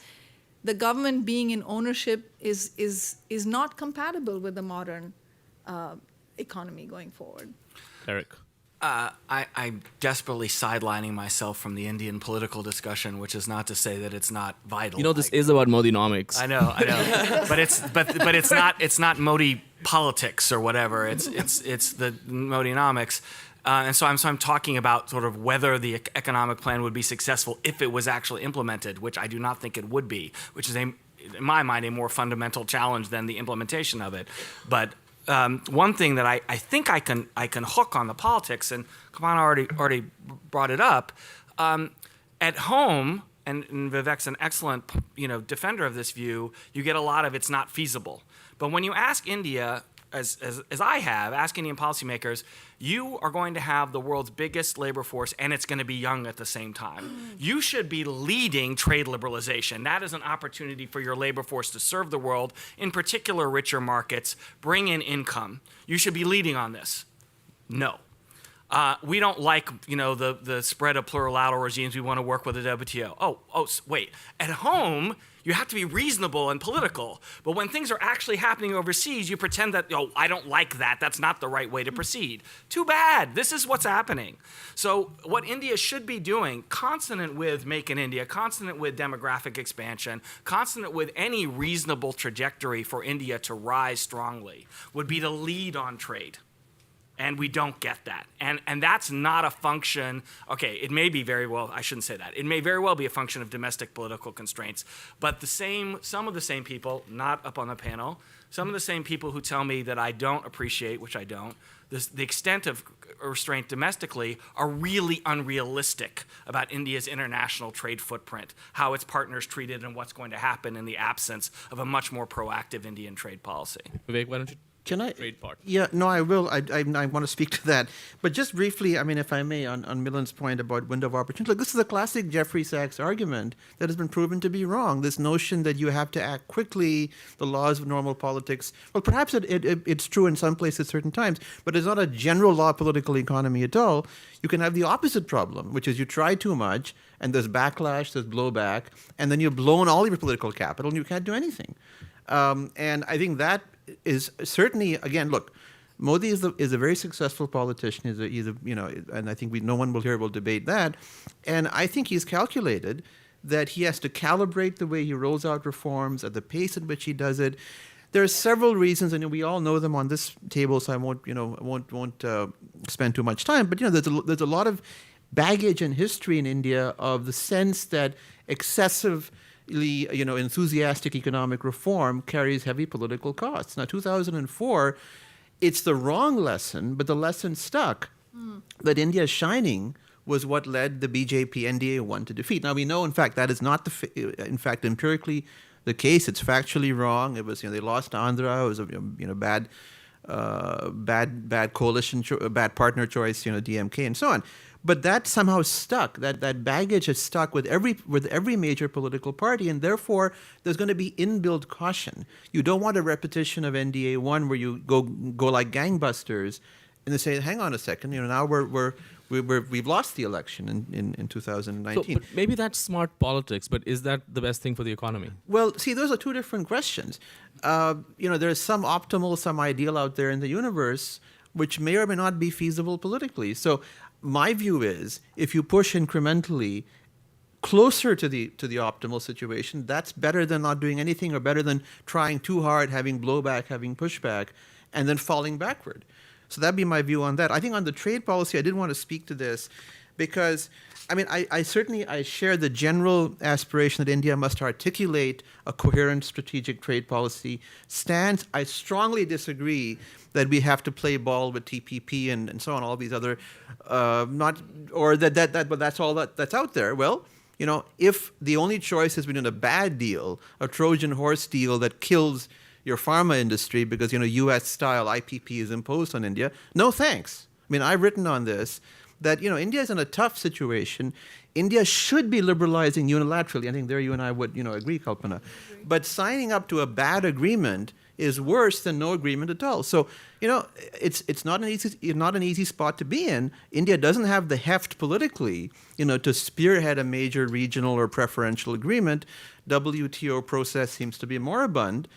the government being in ownership is not compatible with the modern economy going forward? Eric. I'm desperately sidelining myself from the Indian political discussion, which is not to say that it's not vital. You know, this is about Modinomics. I know, but it's not Modi politics or whatever. It's the Modinomics, and so I'm talking about sort of whether the economic plan would be successful if it was actually implemented, which I do not think it would be, which is in my mind a more fundamental challenge than the implementation of it, but. One thing that I think I can hook on the politics, and Kaman already brought it up, at home, and Vivek's an excellent defender of this view, you get a lot of it's not feasible. But when you ask India, as I have, ask Indian policymakers, you are going to have the world's biggest labor force, and it's going to be young at the same time. You should be leading trade liberalization. That is an opportunity for your labor force to serve the world, in particular richer markets, bring in income. You should be leading on this. No. We don't like, the spread of plurilateral regimes. We want to work with the WTO. Wait. At home, you have to be reasonable and political. But when things are actually happening overseas, you pretend that, I don't like that. That's not the right way to proceed. Too bad. This is what's happening. So what India should be doing, consonant with Make in India, consonant with demographic expansion, consonant with any reasonable trajectory for India to rise strongly, would be to lead on trade. And we don't get that. And that's not a function, it may be very well, I shouldn't say that. It may very well be a function of domestic political constraints. But some of the same people, not up on the panel, some of the same people who tell me that I don't appreciate, which I don't, the extent of restraint domestically are really unrealistic about India's international trade footprint, how its partners treated and what's going to happen in the absence of a much more proactive Indian trade policy. Vivek, why don't you? Can I? Trade part. Yeah, no, I will. I want to speak to that. But just briefly, if I may, on Milan's point about window of opportunity, look, this is a classic Jeffrey Sachs argument that has been proven to be wrong. This notion that you have to act quickly, the laws of normal politics. Well, perhaps it's true in some places, certain times, but it's not a general law of political economy at all. You can have the opposite problem, which is you try too much, and there's backlash, there's blowback, and then you've blown all your political capital, and you can't do anything. And I think that is certainly, again, look, Modi is a very successful politician. And I think no one will debate that. And I think he's calculated that he has to calibrate the way he rolls out reforms at the pace at which he does it. There are several reasons, and we all know them on this table, so I won't spend too much time. But there's a lot of baggage and history in India of the sense that excessive enthusiastic economic reform carries heavy political costs. Now, 2004, it's the wrong lesson, but the lesson stuck. That India's shining was what led the BJP NDA-1 to defeat. Now, we know, in fact, that is not empirically the case. It's factually wrong. It was, they lost to Andhra. It was a bad coalition, bad partner choice, DMK and so on. But that somehow stuck. That baggage has stuck with every major political party, and therefore there's going to be inbuilt caution. You don't want a repetition of NDA 1 where you go like gangbusters, and they say, "Hang on a second, now we've lost the election in 2019." So, but maybe that's smart politics, but is that the best thing for the economy? Well, see, those are two different questions. There's some optimal, some ideal out there in the universe, which may or may not be feasible politically. So my view is, if you push incrementally closer to the optimal situation, that's better than not doing anything, or better than trying too hard, having blowback, having pushback, and then falling backward. So that'd be my view on that. I think on the trade policy, I did want to speak to this because, I certainly share the general aspiration that India must articulate a coherent strategic trade policy stance. I strongly disagree that we have to play ball with TPP and so on, all these other, but that's all that's out there. Well, if the only choice is between a bad deal, a Trojan horse deal that kills your pharma industry because, U.S.-style IPP is imposed on India, no thanks. I've written on this. that, India is in a tough situation. India should be liberalizing unilaterally. I think there you and I would, agree, Kalpana. But signing up to a bad agreement is worse than no agreement at all. So, it's not an easy spot to be in. India doesn't have the heft politically, to spearhead a major regional or preferential agreement. WTO process seems to be moribund.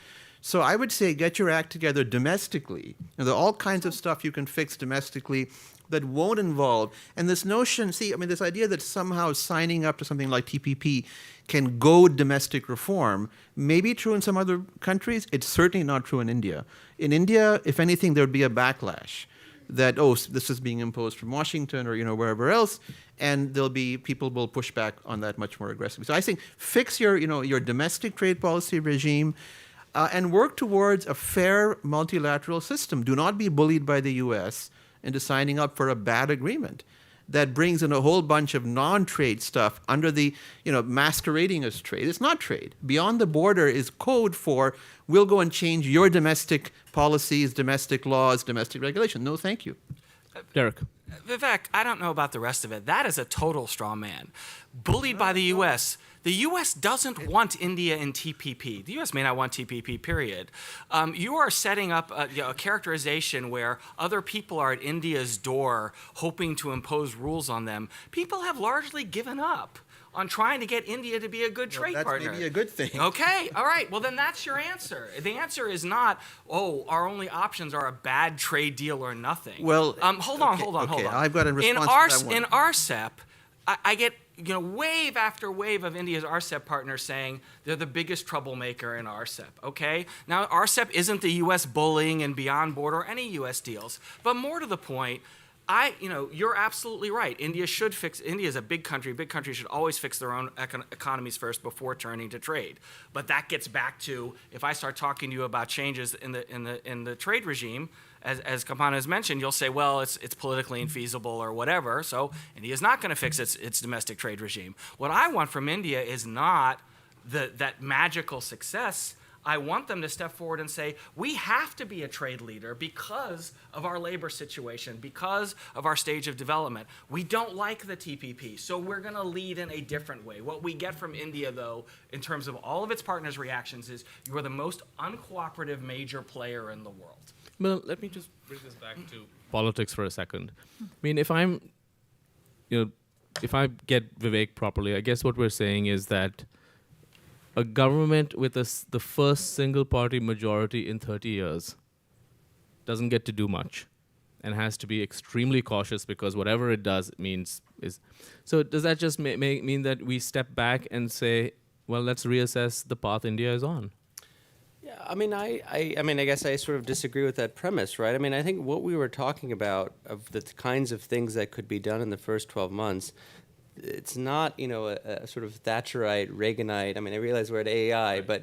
So I would say get your act together domestically. There are all kinds of stuff you can fix domestically that won't involve. And this notion, this idea that somehow signing up to something like TPP can goad domestic reform may be true in some other countries. It's certainly not true in India. In India, if anything, there would be a backlash that, this is being imposed from Washington or, wherever else, and people will push back on that much more aggressively. So I think fix your domestic trade policy regime, and work towards a fair multilateral system. Do not be bullied by the U.S. into signing up for a bad agreement that brings in a whole bunch of non-trade stuff under the, masquerading as trade. It's not trade. Beyond the border is code for, we'll go and change your domestic policies, domestic laws, domestic regulation. No, thank you. Derek. Vivek, I don't know about the rest of it. That is a total straw man. Bullied by the U.S. The U.S. doesn't want India in TPP. The U.S. may not want TPP, period. You are setting up a characterization where other people are at India's door hoping to impose rules on them. People have largely given up on trying to get India to be a good trade partner. That's maybe a good thing. Okay, all right. Well, then that's your answer. The answer is not, our only options are a bad trade deal or nothing. Well, hold on. I've got a response to that one. In RCEP, I get wave after wave of India's RCEP partners saying they're the biggest troublemaker in RCEP, okay? Now, RCEP isn't the U.S. bullying and beyond border or any U.S. deals, but more to the point, you're absolutely right. India is a big country. Big countries should always fix their own economies first before turning to trade. But that gets back to, if I start talking to you about changes in the trade regime, as Kalpana has mentioned, you'll say, well, it's politically infeasible or whatever, so India's not going to fix its domestic trade regime. What I want from India is not that magical success. I want them to step forward and say, we have to be a trade leader because of our labor situation, because of our stage of development. We don't like the TPP, so we're going to lead in a different way. What we get from India, though, in terms of all of its partners' reactions, is you are the most uncooperative major player in the world. Well, let me just bring this back to politics for a second. I mean, if I get Vivek properly, I guess what we're saying is that a government with the first single-party majority in 30 years doesn't get to do much and has to be extremely cautious because whatever it does means is... So does that just mean that we step back and say, well, let's reassess the path India is on? Yeah, I guess I sort of disagree with that premise, right? I mean, I think what we were talking about of the kinds of things that could be done in the first 12 months, it's not, a sort of Thatcherite, Reaganite. I mean, I realize we're at AEI, but,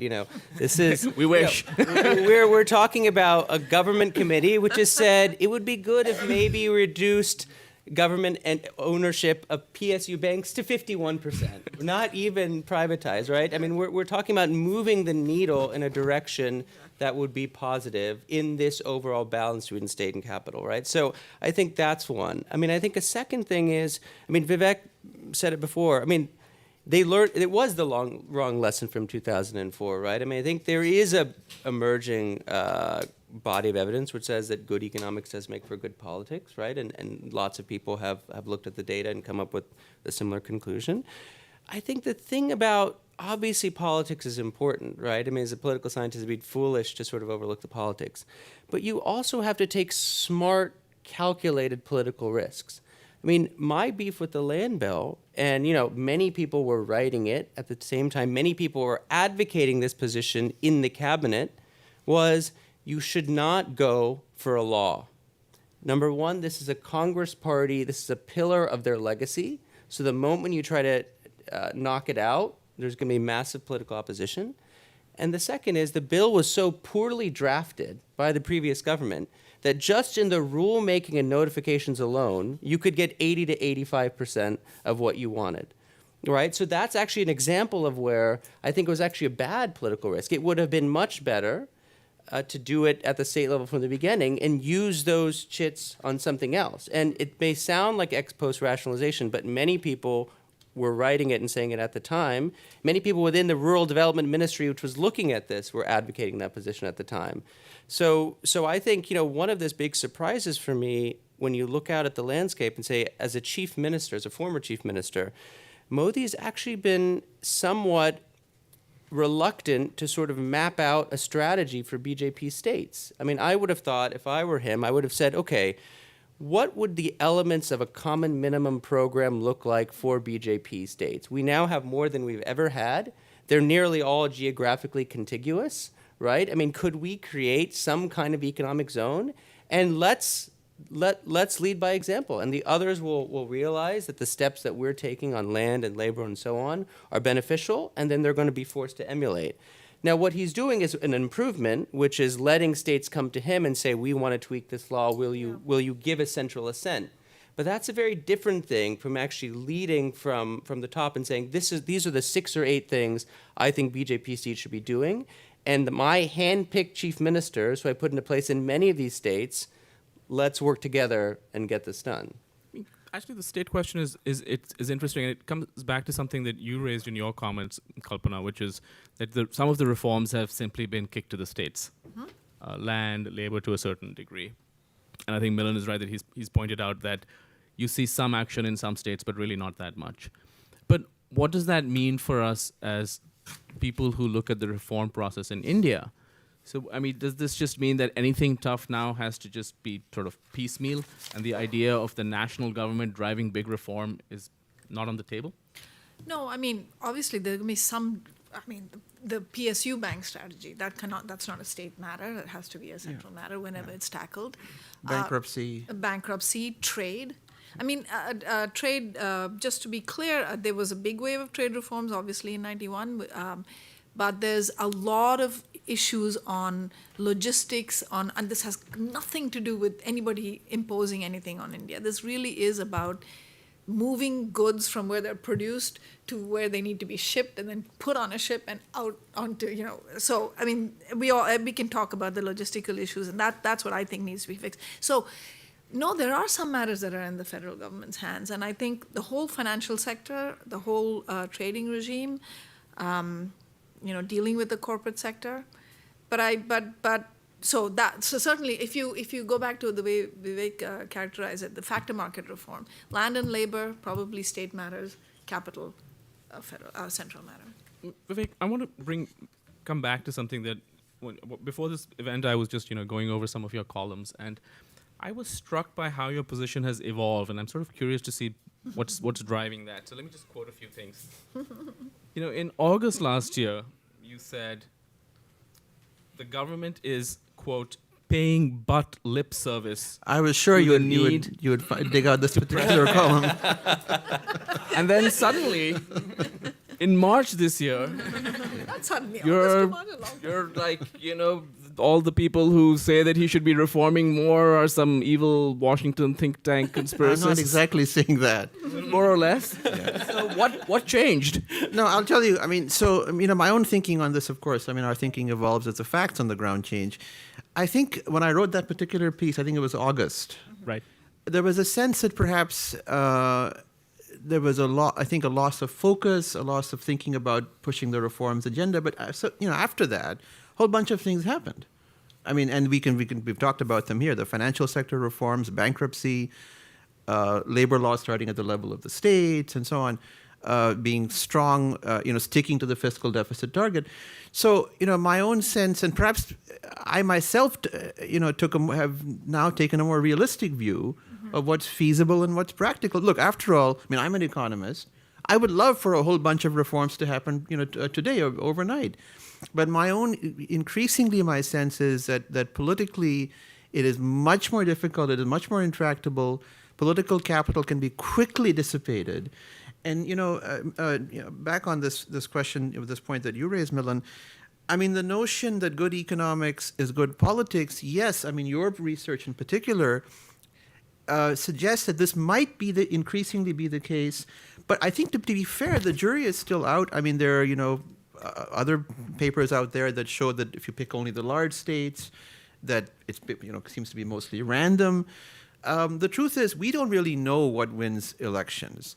this is... We wish. We're talking about a government committee which has said it would be good if maybe you reduced government and ownership of PSU banks to 51%, not even privatized, right? I mean, we're talking about moving the needle in a direction that would be positive in this overall balance between state and capital, right? So I think that's one. I mean, I think a second thing is, Vivek said it before, they learned, it was the wrong lesson from 2004, right? I think there is a emerging body of evidence which says that good economics does make for good politics, right? And lots of people have looked at the data and come up with a similar conclusion. I think the thing about, obviously politics is important, right? As a political scientist, it'd be foolish to sort of overlook the politics. But you also have to take smart, calculated political risks. My beef with the land bill, and many people were writing it at the same time, many people were advocating this position in the cabinet, was you should not go for a law. Number one, this is a Congress party, this is a pillar of their legacy, so the moment you try to knock it out, there's going to be massive political opposition. And the second is the bill was so poorly drafted by the previous government that just in the rulemaking and notifications alone, you could get 80 to 85% of what you wanted, right? So that's actually an example of where I think it was actually a bad political risk. It would have been much better to do it at the state level from the beginning and use those chits on something else. And it may sound like ex post rationalization, but many people were writing it and saying it at the time. Many people within the Rural Development Ministry, which was looking at this, were advocating that position at the time. So I think, one of the big surprises for me when you look out at the landscape and say, as a chief minister, as a former chief minister, Modi's actually been somewhat reluctant to sort of map out a strategy for BJP states. I mean, I would have thought, if I were him, I would have said, okay, what would the elements of a common minimum program look like for BJP states? We now have more than we've ever had. They're nearly all geographically contiguous, right? I mean, could we create some kind of economic zone? And let's lead by example. And the others will realize that the steps that we're taking on land and labor and so on are beneficial, and then they're going to be forced to emulate. Now, what he's doing is an improvement, which is letting states come to him and say, we want to tweak this law. Will you give a central assent? But that's a very different thing from actually leading from the top and saying, these are the 6 or 8 things I think BJP states should be doing. And my hand-picked chief ministers, who I put into place in many of these states, let's work together and get this done. Actually, the state question is interesting, and it comes back to something that you raised in your comments, Kalpana, which is that some of the reforms have simply been kicked to the states, land, labor to a certain degree. And I think Milan is right that he's pointed out that you see some action in some states, but really not that much. But what does that mean for us as people who look at the reform process in India? So, I mean, does this just mean that anything tough now has to just be sort of piecemeal, and the idea of the national government driving big reform is not on the table? No, I mean, obviously there will be some, the PSU bank strategy, that's not a state matter. It has to be a central matter whenever it's tackled. Bankruptcy. Trade. I mean, trade, just to be clear, there was a big wave of trade reforms, obviously, in 91, but there's a lot of issues on logistics, and this has nothing to do with anybody imposing anything on India. This really is about moving goods from where they're produced to where they need to be shipped and then put on a ship and out onto, So, I mean, we can talk about the logistical issues, and that's what I think needs to be fixed. So, no, there are some matters that are in the federal government's hands, and I think the whole financial sector, the whole trading regime, dealing with the corporate sector, so certainly if you go back to the way Vivek characterized it, the factor market reform, land and labor, probably state matters, capital, central matter. Vivek, I want to come back to something that before this event I was just going over some of your columns, and I was struck by how your position has evolved, and I'm sort of curious to see what's driving that. So let me just quote a few things. In August last year, you said the government is, quote, paying but lip service. I was sure you would dig out this particular column. And then suddenly, in March this year, you're like, all the people who say that he should be reforming more are some evil Washington think tank conspiracists. I'm not exactly saying that. More or less. Yeah. So what changed? No, I'll tell you. I mean, my own thinking on this, of course, our thinking evolves as the facts on the ground change. I think when I wrote that particular piece, I think it was August. Right. There was a sense that perhaps there was a loss of focus, a loss of thinking about pushing the reforms agenda. But after that, a whole bunch of things happened. I mean, and we've talked about them here: the financial sector reforms, bankruptcy, labor law starting at the level of the states, and so on, being strong, sticking to the fiscal deficit target. So, my own sense, and perhaps I myself, have now taken a more realistic view of what's feasible and what's practical. Look, after all, I'm an economist. I would love for a whole bunch of reforms to happen, today or overnight. But increasingly my sense is that politically it is much more difficult, it is much more intractable. Political capital can be quickly dissipated. And, back on this question, this point that you raised, Milan, the notion that good economics is good politics, yes, your research in particular suggests that this might be increasingly be the case. But I think to be fair, the jury is still out. There are, other papers out there that show that if you pick only the large states, that it's seems to be mostly random. The truth is, we don't really know what wins elections.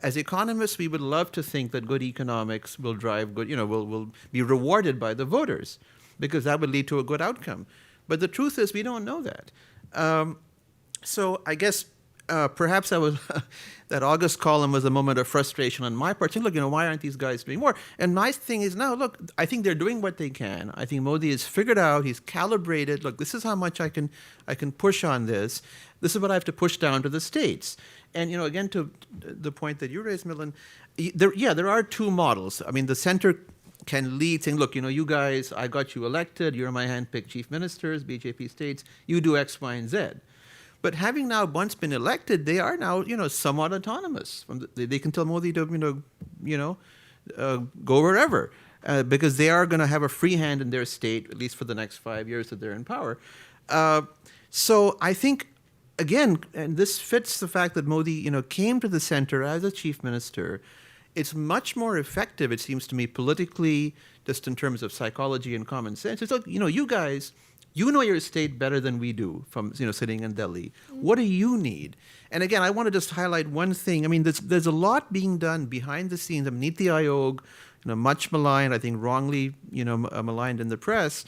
As economists, we would love to think that good economics will drive good, will be rewarded by the voters, because that would lead to a good outcome. But the truth is, we don't know that. So I guess perhaps I was that August column was a moment of frustration on my part. Look, why aren't these guys doing more? And my thing is now, look, I think they're doing what they can. I think Modi has figured out, he's calibrated. Look, this is how much I can push on this. This is what I have to push down to the states. And again, to the point that you raised, Milind, there are two models. I mean, the center can lead, saying, look, you guys, I got you elected. You're my handpicked chief ministers, BJP states. You do X, Y, and Z. But having now once been elected, they are now, somewhat autonomous. They can tell Modi to, go wherever, because they are going to have a free hand in their state, at least for the next 5 years that they're in power. So I think, again, and this fits the fact that Modi, came to the center as a chief minister. It's much more effective, it seems to me, politically, just in terms of psychology and common sense. It's like, you guys. You know your state better than we do from sitting in Delhi. What do you need? And again, I want to just highlight one thing. I mean, there's a lot being done behind the scenes. I mean, Niti Aayog, much maligned, I think wrongly, maligned in the press.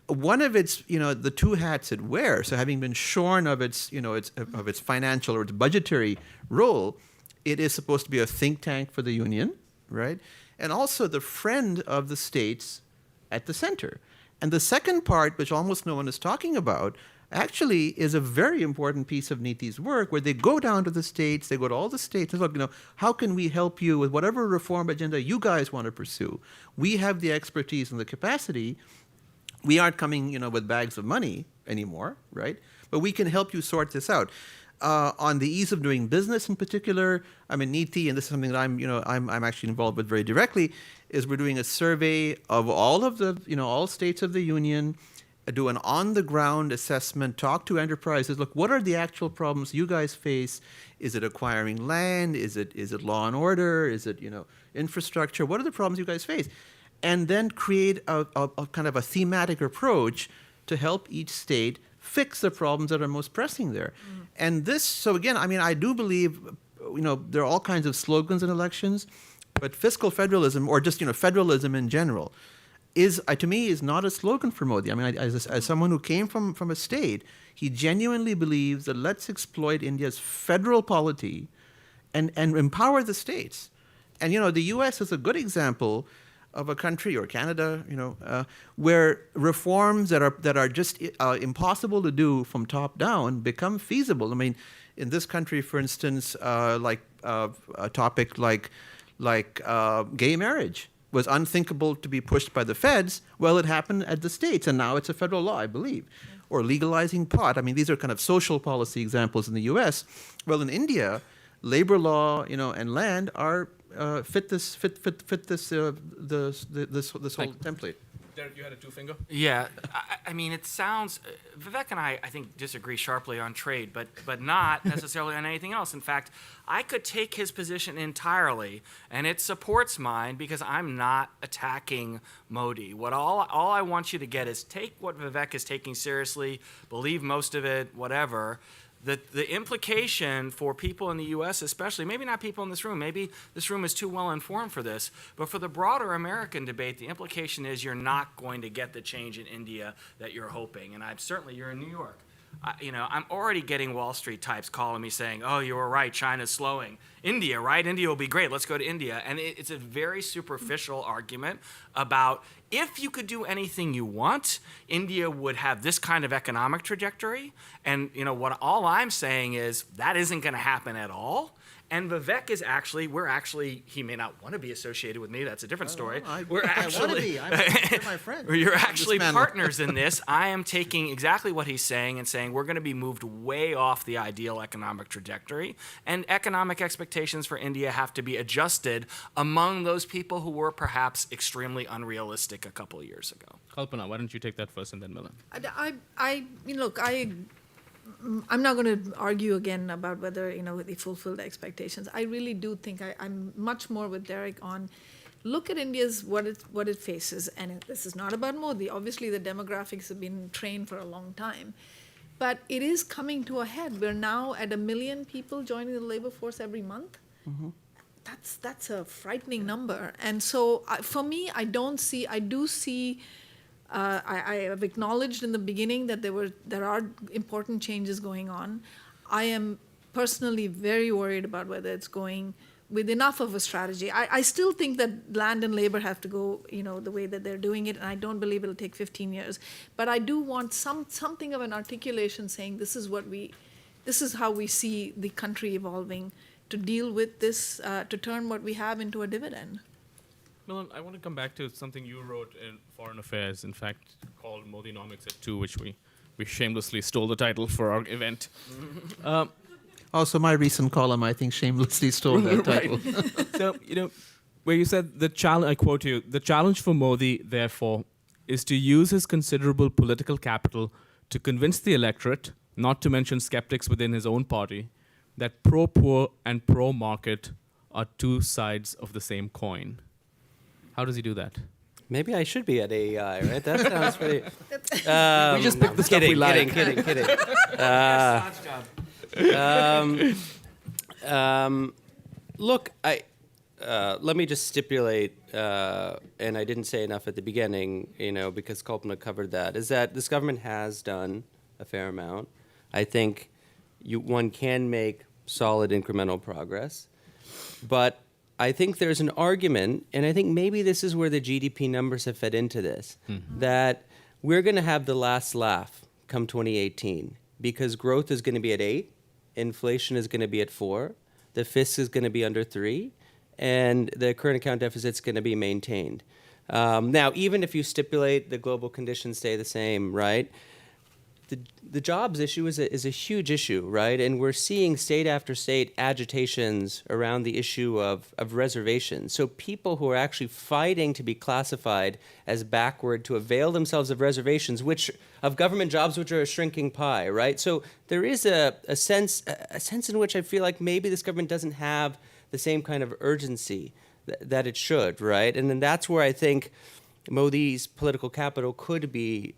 One of its, the two hats it wears. So having been shorn of its, of its financial or its budgetary role, it is supposed to be a think tank for the union, right? And also the friend of the states at the center. And the second part, which almost no one is talking about, actually is a very important piece of Niti's work, where they go down to the states, they go to all the states, and look, how can we help you with whatever reform agenda you guys want to pursue? We have the expertise and the capacity. We aren't coming, with bags of money anymore, right? But we can help you sort this out. On the ease of doing business in particular, I mean, Niti, and this is something that I'm actually involved with very directly, is we're doing a survey of all of the, all states of the union, do an on-the-ground assessment, talk to enterprises, look, what are the actual problems you guys face? Is it acquiring land? Is it law and order? Is it, infrastructure? What are the problems you guys face? And then create a kind of a thematic approach to help each state fix the problems that are most pressing there. And this, so again, I mean, I do believe, there are all kinds of slogans in elections, but fiscal federalism, or just, federalism in general, is, to me, is not a slogan for Modi. I mean, as someone who came from a state, he genuinely believes that let's exploit India's federal polity and empower the states. And, the U.S. is a good example of a country, or Canada, where reforms that are just impossible to do from top down become feasible. I mean, in this country, for instance, a topic like gay marriage was unthinkable to be pushed by the feds. Well, it happened at the states, and now it's a federal law, I believe. Or legalizing pot. I mean, these are kind of social policy examples in the U.S. Well, in India, labor law, and land are fit this whole template. Derek, you had a two-finger? Yeah, I mean, it sounds, Vivek and I think, disagree sharply on trade, but not necessarily on anything else. In fact, I could take his position entirely, and it supports mine, because I'm not attacking Modi. All I want you to get is take what Vivek is taking seriously, believe most of it, whatever. The implication for people in the U.S. especially, maybe not people in this room, maybe this room is too well informed for this, but for the broader American debate, the implication is you're not going to get the change in India that you're hoping. And you're in New York. I'm already getting Wall Street types calling me saying, oh, you were right, China's slowing. India, right? India will be great, let's go to India. And it's a very superficial argument about if you could do anything you want, India would have this kind of economic trajectory. And all I'm saying is that isn't going to happen at all. And Vivek is he may not want to be associated with me. That's a different story. I want to be. You're my friend. You're actually partners in this. I am taking exactly what he's saying and saying we're going to be moved way off the ideal economic trajectory. And economic expectations for India have to be adjusted among those people who were perhaps extremely unrealistic a couple of years ago. Kalpana, why don't you take that first and then Milind? I'm not going to argue again about whether they fulfill the expectations. I really do think I'm much more with Derek on look at India's what it faces, and this is not about Modi. Obviously, the demographics have been trained for a long time, but it is coming to a head. We're now at 1 million people joining the labor force every month. That's a frightening number. And so for me, I do see. I have acknowledged in the beginning that there are important changes going on. I am personally very worried about whether it's going with enough of a strategy. I still think that land and labor have to go, the way that they're doing it, and I don't believe it'll take 15 years. But I do want something of an articulation saying this is how we see the country evolving to deal with this, to turn what we have into a dividend. Milan, I want to come back to something you wrote in Foreign Affairs, in fact, called Modinomics at 2, which we shamelessly stole the title for our event. Also, my recent column, I think, shamelessly stole that title. So, where you said, I quote you, "The challenge for Modi, therefore, is to use his considerable political capital to convince the electorate, not to mention skeptics within his own party, that pro-poor and pro-market are two sides of the same coin." How does he do that? Maybe I should be at AEI, right? That sounds pretty. We just picked the stuff we like. Kidding. Look, let me just stipulate, and I didn't say enough at the beginning, because Kalpana covered that, is that this government has done a fair amount. I think one can make solid incremental progress, but I think there's an argument, and I think maybe this is where the GDP numbers have fed into this, that we're going to have the last laugh come 2018 because growth is going to be at 8, inflation is going to be at 4, the fisc is going to be under 3, and the current account deficit is going to be maintained. Now, even if you stipulate the global conditions stay the same, right? The jobs issue is a huge issue, right? And we're seeing state after state agitations around the issue of reservations. So people who are actually fighting to be classified as backward to avail themselves of reservations, of government jobs which are a shrinking pie, right? So there is a sense in which I feel like maybe this government doesn't have the same kind of urgency that it should, right? And then that's where I think Modi's political capital could be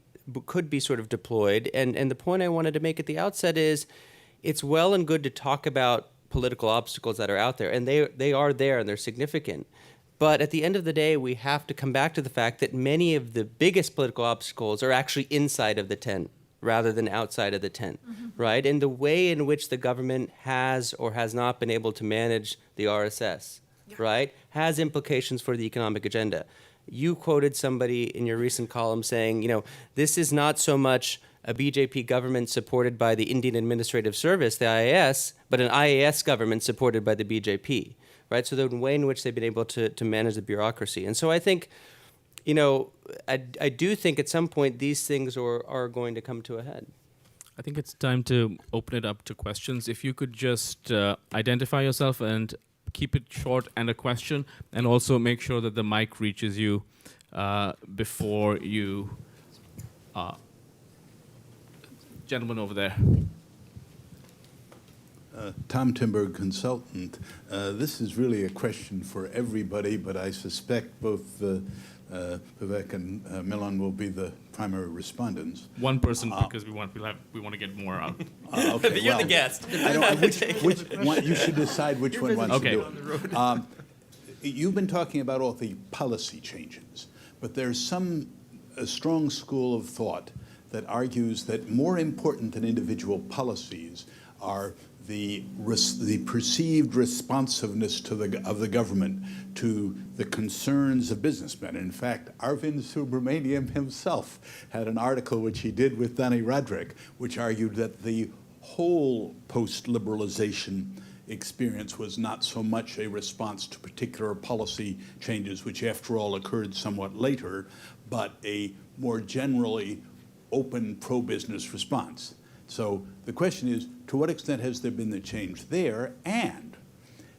sort of deployed. And the point I wanted to make at the outset is it's well and good to talk about political obstacles that are out there, and they are there and they're significant. But at the end of the day, we have to come back to the fact that many of the biggest political obstacles are actually inside of the tent rather than outside of the tent, right? And the way in which the government has or has not been able to manage the RSS, right, has implications for the economic agenda. You quoted somebody in your recent column saying, this is not so much a BJP government supported by the Indian Administrative Service, the IAS, but an IAS government supported by the BJP, right? So the way in which they've been able to manage the bureaucracy. And so I think, I do think at some point these things are going to come to a head. I think it's time to open it up to questions. If you could just identify yourself and keep it short and a question, and also make sure that the mic reaches you before you... gentleman over there. Tom Timberg, consultant. This is really a question for everybody, but I suspect both Vivek and Milan will be the primary respondents. One person, because we want to get more out. Okay, You're the guest. I don't, which one, you should decide which one wants to do it. You've been talking about all the policy changes, but there's a strong school of thought that argues that more important than individual policies are the perceived responsiveness of the government to the concerns of businessmen. In fact, Arvind Subramanian himself had an article which he did with Dani Rodrik, which argued that the whole post-liberalization experience was not so much a response to particular policy changes, which after all occurred somewhat later, but a more generally open pro-business response. So the question is, to what extent has there been the change there? And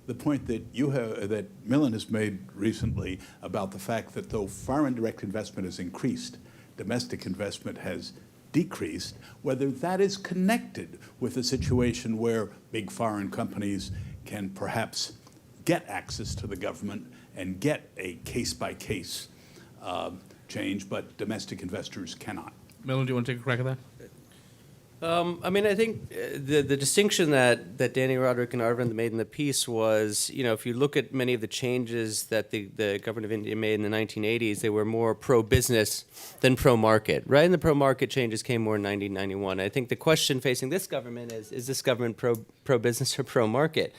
the point that that Milan has made recently about the fact that though foreign direct investment has increased, domestic investment has decreased, whether that is connected with a situation where big foreign companies can perhaps get access to the government and get a case-by-case change, but domestic investors cannot. Melon, do you want to take a crack at that? I mean, I think the distinction that Danny Roderick and Arvind made in the piece was, if you look at many of the changes that the government of India made in the 1980s, they were more pro-business than pro-market, right? And the pro-market changes came more in 1991. I think the question facing this government is this government pro-business or pro-market?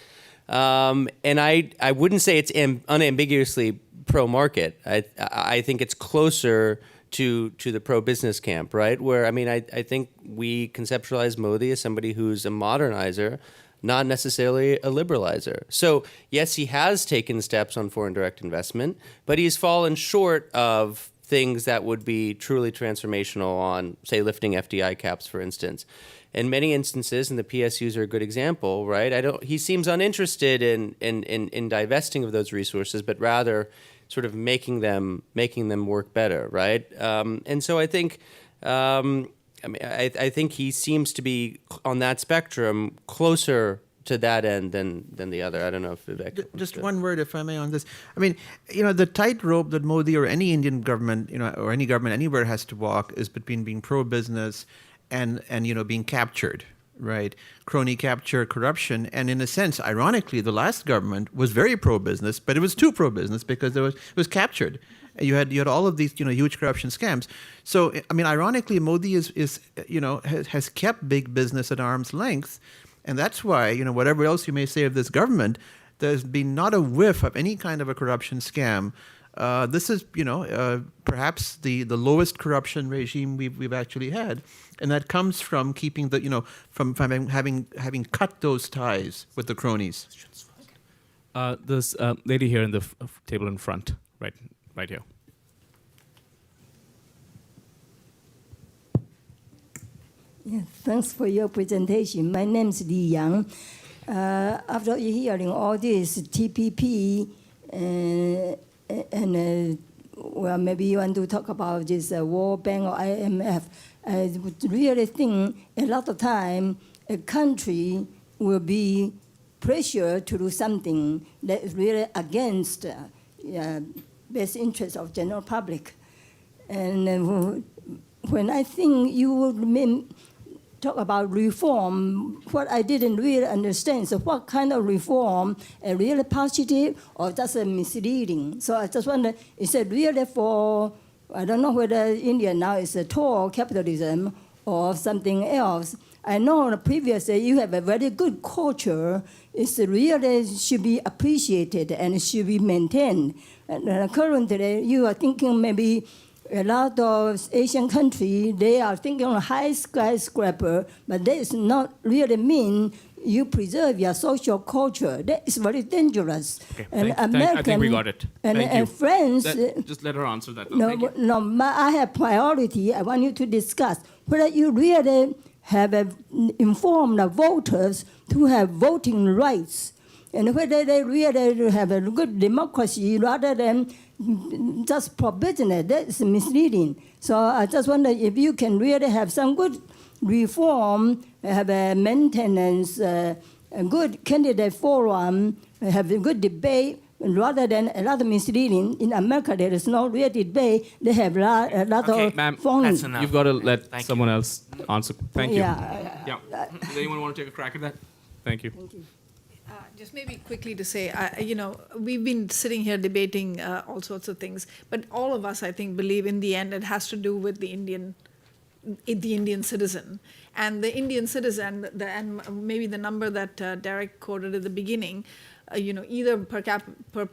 And I wouldn't say it's unambiguously pro-market. I think it's closer to the pro-business camp, right? Where, I think we conceptualize Modi as somebody who's a modernizer, not necessarily a liberalizer. So, yes, he has taken steps on foreign direct investment, but he's fallen short of things that would be truly transformational on, say, lifting FDI caps, for instance. In many instances, and the PSUs are a good example, right? He seems uninterested in divesting of those resources, but rather sort of making them work better, right? And so I think, I think he seems to be on that spectrum closer to that end than the other. I don't know if Vivek. Just one word, if I may, on this. The tightrope that Modi or any Indian government, or any government anywhere has to walk is between being pro-business and being captured, right? Crony capture, corruption, and in a sense, ironically, the last government was very pro-business, but it was too pro-business because it was captured. You had all of these huge corruption scams. So ironically, Modi has kept big business at arm's length, and that's why whatever else you may say of this government, there's been not a whiff of any kind of a corruption scam. This is perhaps the lowest corruption regime we've actually had. And that comes from keeping from having cut those ties with the cronies. This lady here in the table in front, right here. Yeah, thanks for your presentation. My name is Li Yang. After hearing all this TPP well, maybe you want to talk about this World Bank or IMF. I would really think a lot of time a country will be pressured to do something that is really against best interest of general public. And when I think you would talk about reform, what I didn't really understand, so what kind of reform, a really positive or just a misleading? So I just wonder, is it really for, I don't know whether India now is a total capitalism or something else. I know previously you have a very good culture. It's really should be appreciated and should be maintained. And currently you are thinking maybe a lot of Asian countries, they are thinking on a high skyscraper, but that does not really mean you preserve your social culture. That is very dangerous. Okay, And I think we got it. And, Thank you. and France. Just let her answer that. No, Thank you. no, I have priority. I want you to discuss whether you really have informed the voters to have voting rights, and whether they really have a good democracy rather than just pro-business. That's misleading. So I just wonder if you can really have some good reform, have a maintenance, a good candidate forum, have a good debate, rather than a lot of misleading. In America, there is no real debate. They have a lot Okay, of ma'am, phony. that's enough. You've got to let Thank you. someone else answer. Thank you. Yeah. Does anyone want to take a crack at that? Thank you. Just maybe quickly to say, we've been sitting here debating all sorts of things, but all of us, I think, believe in the end it has to do with the Indian citizen. And the Indian citizen, and maybe the number that Derek quoted at the beginning, either per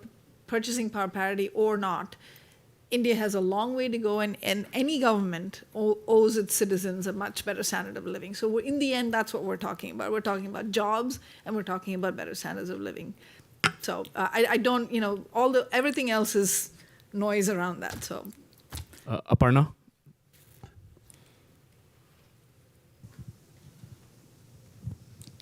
purchasing power parity or not, India has a long way to go, and any government owes its citizens a much better standard of living. So in the end, that's what we're talking about. We're talking about jobs, and we're talking about better standards of living. So I don't, everything else is noise around that. So, Aparna?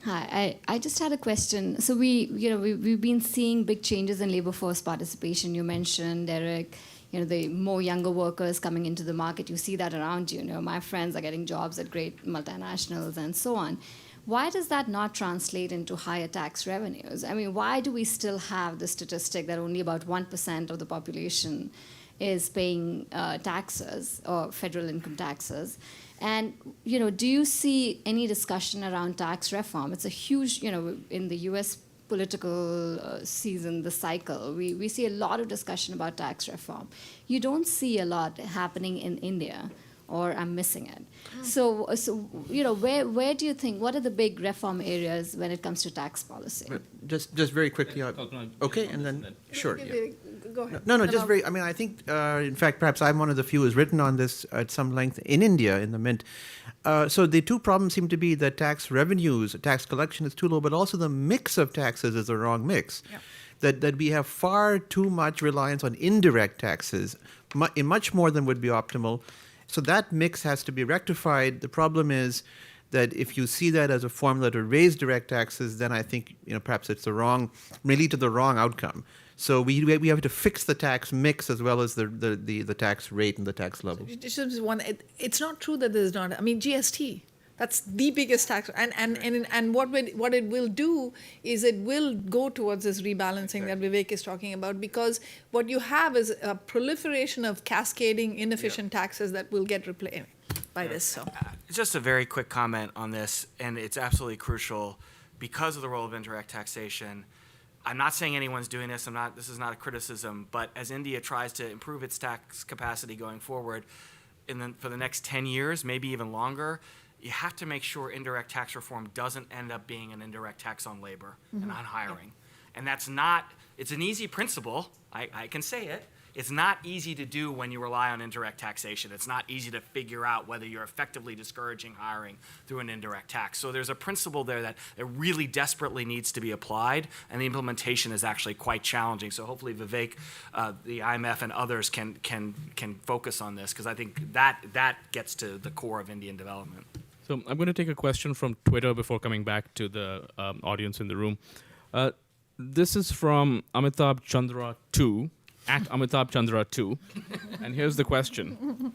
Hi, I just had a question. So we've been seeing big changes in labor force participation. You mentioned, Derek, the more younger workers coming into the market. You see that around you. My friends are getting jobs at great multinationals and so on. Why does that not translate into higher tax revenues? I mean, why do we still have the statistic that only about 1% of the population is paying taxes or federal income taxes? And, do you see any discussion around tax reform? It's a huge, in the US political season, the cycle, we see a lot of discussion about tax reform. You don't see a lot happening in India, or I'm missing it. So where do you think, what are the big reform areas when it comes to tax policy? Just very quickly. Okay, and then, sure. Yeah. Go ahead. No, just very, I think, in fact, perhaps I'm one of the few who's written on this at some length in India, in the Mint. So the two problems seem to be that tax revenues, tax collection is too low, but also the mix of taxes is the wrong mix. Yeah. That we have far too much reliance on indirect taxes, much more than would be optimal. So that mix has to be rectified. The problem is that if you see that as a formula to raise direct taxes, then I think perhaps it's may lead to the wrong outcome. So we have to fix the tax mix as well as the tax rate and the tax level. It's not true that there's not. I mean, GST. That's the biggest tax, and what it will do is it will go towards this rebalancing that Vivek is talking about, because what you have is a proliferation of cascading inefficient taxes that will get replaced by this. So, just a very quick comment on this, and it's absolutely crucial because of the role of indirect taxation. I'm not saying anyone's doing this. This is not a criticism, but as India tries to improve its tax capacity going forward, for the next 10 years, maybe even longer, you have to make sure indirect tax reform doesn't end up being an indirect tax on labor and on hiring. And it's an easy principle, I can say it. It's not easy to do when you rely on indirect taxation. It's not easy to figure out whether you're effectively discouraging hiring through an indirect tax. So there's a principle there that it really desperately needs to be applied, and the implementation is actually quite challenging. So hopefully Vivek, the IMF, and others can focus on this, because I think that gets to the core of Indian development. So I'm going to take a question from Twitter before coming back to the audience in the room. This is from Amitabh Chandra 2, at Amitabh Chandra 2. And here's the question.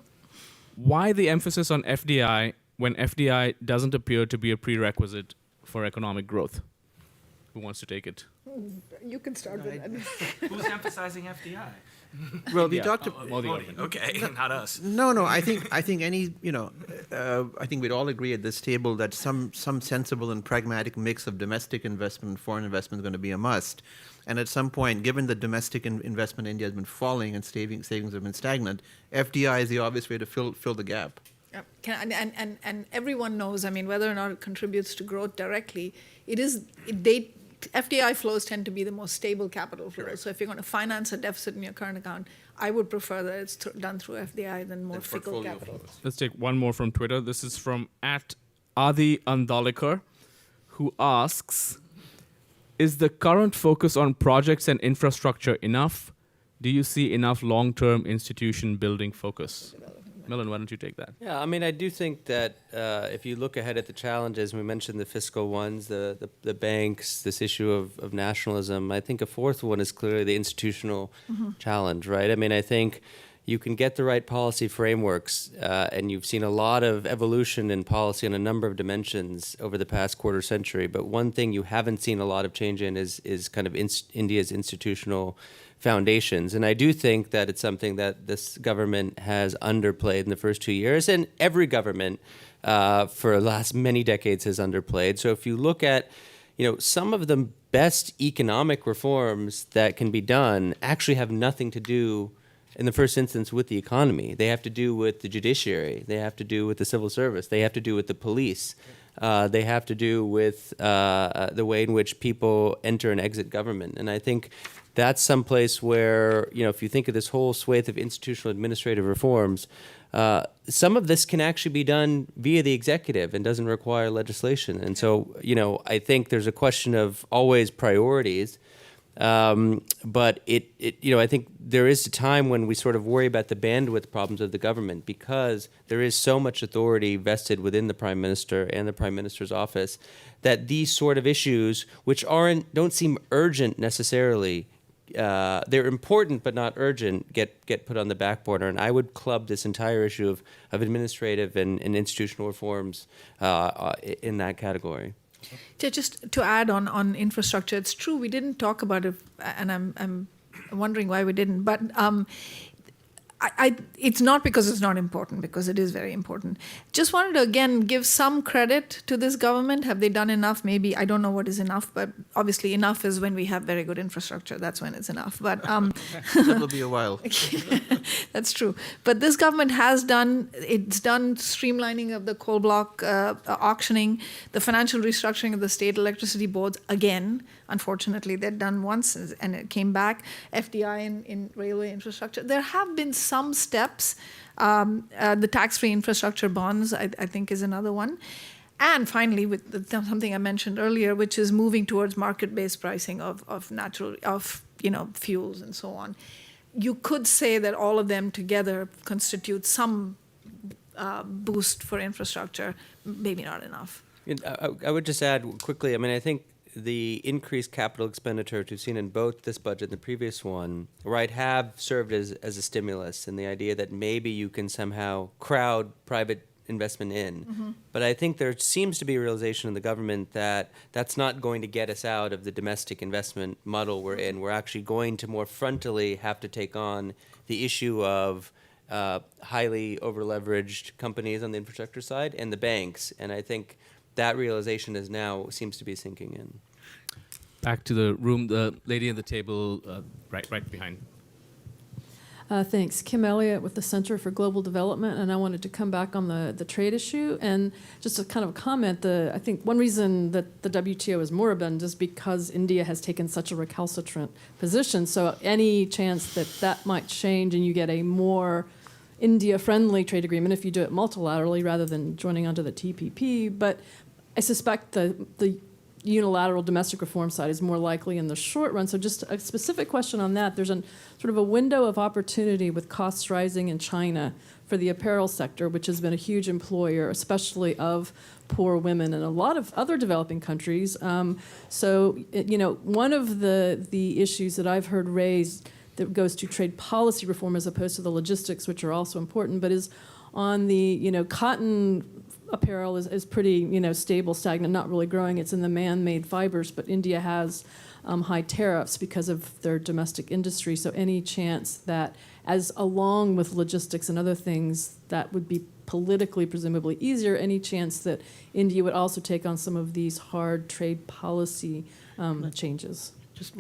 Why the emphasis on FDI when FDI doesn't appear to be a prerequisite for economic growth? Who wants to take it? you can start with that. Who's emphasizing FDI? Well, we talked. Modi. Okay, not us. No. I think I think we'd all agree at this table that some sensible and pragmatic mix of domestic investment and foreign investment is going to be a must. And at some point, given that domestic investment in India has been falling and savings have been stagnant, FDI is the obvious way to fill the gap. And everyone knows. I mean, whether or not it contributes to growth directly, FDI flows tend to be the most stable capital flows. Correct. So if you're going to finance a deficit in your current account, I would prefer that it's done through FDI than more fickle capital. Let's take one more from Twitter. This is from @Adi Andalikar, who asks, is the current focus on projects and infrastructure enough? Do you see enough long-term institution building focus? Milan, why don't you take that? Yeah, I mean, I do think that if you look ahead at the challenges, we mentioned the fiscal ones, the banks, this issue of nationalism. I think a fourth one is clearly the institutional challenge, right? I mean, I think you can get the right policy frameworks, and you've seen a lot of evolution in policy on a number of dimensions over the past quarter century. But one thing you haven't seen a lot of change in is kind of India's institutional foundations. And I do think that it's something that this government has underplayed in the first 2 years, and every government for the last many decades has underplayed. So if you look at, some of the best economic reforms that can be done actually have nothing to do in the first instance with the economy. They have to do with the judiciary. They have to do with the civil service. They have to do with the police. They have to do with the way in which people enter and exit government. And I think that's some place where, if you think of this whole swathe of institutional administrative reforms, some of this can actually be done via the executive and doesn't require legislation. And so, I think there's a question of always priorities. But I think there is a time when we sort of worry about the bandwidth problems of the government, because there is so much authority vested within the Prime Minister and the Prime Minister's office that these sort of issues, which don't seem urgent necessarily, they're important but not urgent get put on the back burner. And I would club this entire issue of administrative and institutional reforms in that category. Just to add on infrastructure, it's true we didn't talk about it, and I'm wondering why we didn't. But it's not because it's not important, because it is very important. Just wanted to, again, give some credit to this government. Have they done enough? Maybe. I don't know what is enough, but obviously enough is when we have very good infrastructure. That's when it's enough. But that'll be a while. That's true. But this government has done streamlining of the coal block auctioning, the financial restructuring of the state electricity boards. Again, unfortunately, they're done once and it came back. FDI in railway infrastructure. There have been some steps. The tax-free infrastructure bonds, I think, is another one. And finally, with something I mentioned earlier, which is moving towards market-based pricing of fuels and so on. You could say that all of them together constitute some boost for infrastructure, maybe not enough. I would just add quickly, I mean, I think the increased capital expenditure we've seen in both this budget and the previous one, right, have served as a stimulus, and the idea that maybe you can somehow crowd private investment in. Mm-hmm. But I think there seems to be a realization in the government that that's not going to get us out of the domestic investment muddle we're in. We're actually going to more frontally have to take on the issue of highly over-leveraged companies on the infrastructure side and the banks. And I think that realization is now seems to be sinking in. Back to the room, the lady at the table right behind. Thanks. Kim Elliott with the Center for Global Development, and I wanted to come back on the trade issue and just a kind of comment. I think one reason that the WTO is moribund is because India has taken such a recalcitrant position. So any chance that might change and you get a more India-friendly trade agreement if you do it multilaterally rather than joining onto the TPP, but I suspect the unilateral domestic reform side is more likely in the short run. So just a specific question on that. There's sort of a window of opportunity with costs rising in China for the apparel sector, which has been a huge employer, especially of poor women in a lot of other developing countries. So one of the issues that I've heard raised that goes to trade policy reform as opposed to the logistics, which are also important, but is on the, cotton apparel is pretty, stable, stagnant, not really growing. It's in the man-made fibers, but India has high tariffs because of their domestic industry. So any chance that, as along with logistics and other things, that would be politically presumably easier, any chance that India would also take on some of these hard trade policy changes? Just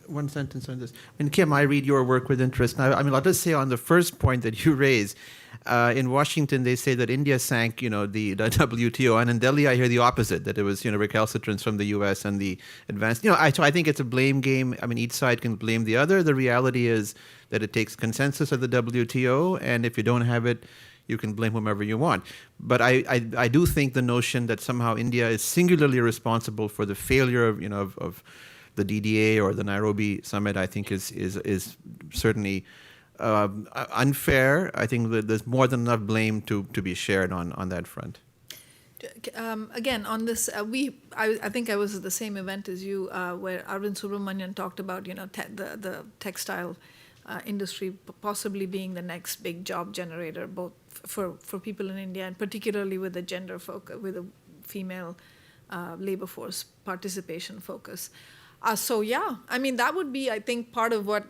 one sentence on this. And Kim, I read your work with interest. Now, I'll just say on the first point that you raised, in Washington, they say that India sank, the WTO, and in Delhi, I hear the opposite, that it was, recalcitrance from the U.S. and the advanced. So I think it's a blame game. I mean, each side can blame the other. The reality is that it takes consensus at the WTO, and if you don't have it, you can blame whomever you want. But I do think the notion that somehow India is singularly responsible for the failure of the DDA or the Nairobi summit, I think is certainly unfair. I think that there's more than enough blame to be shared on that front. Again, on this, I think I was at the same event as you, where Arvind Subramanian talked about the textile industry possibly being the next big job generator, both for people in India and particularly with the gender focus, with the female labor force participation focus. That would be, I think, part of what,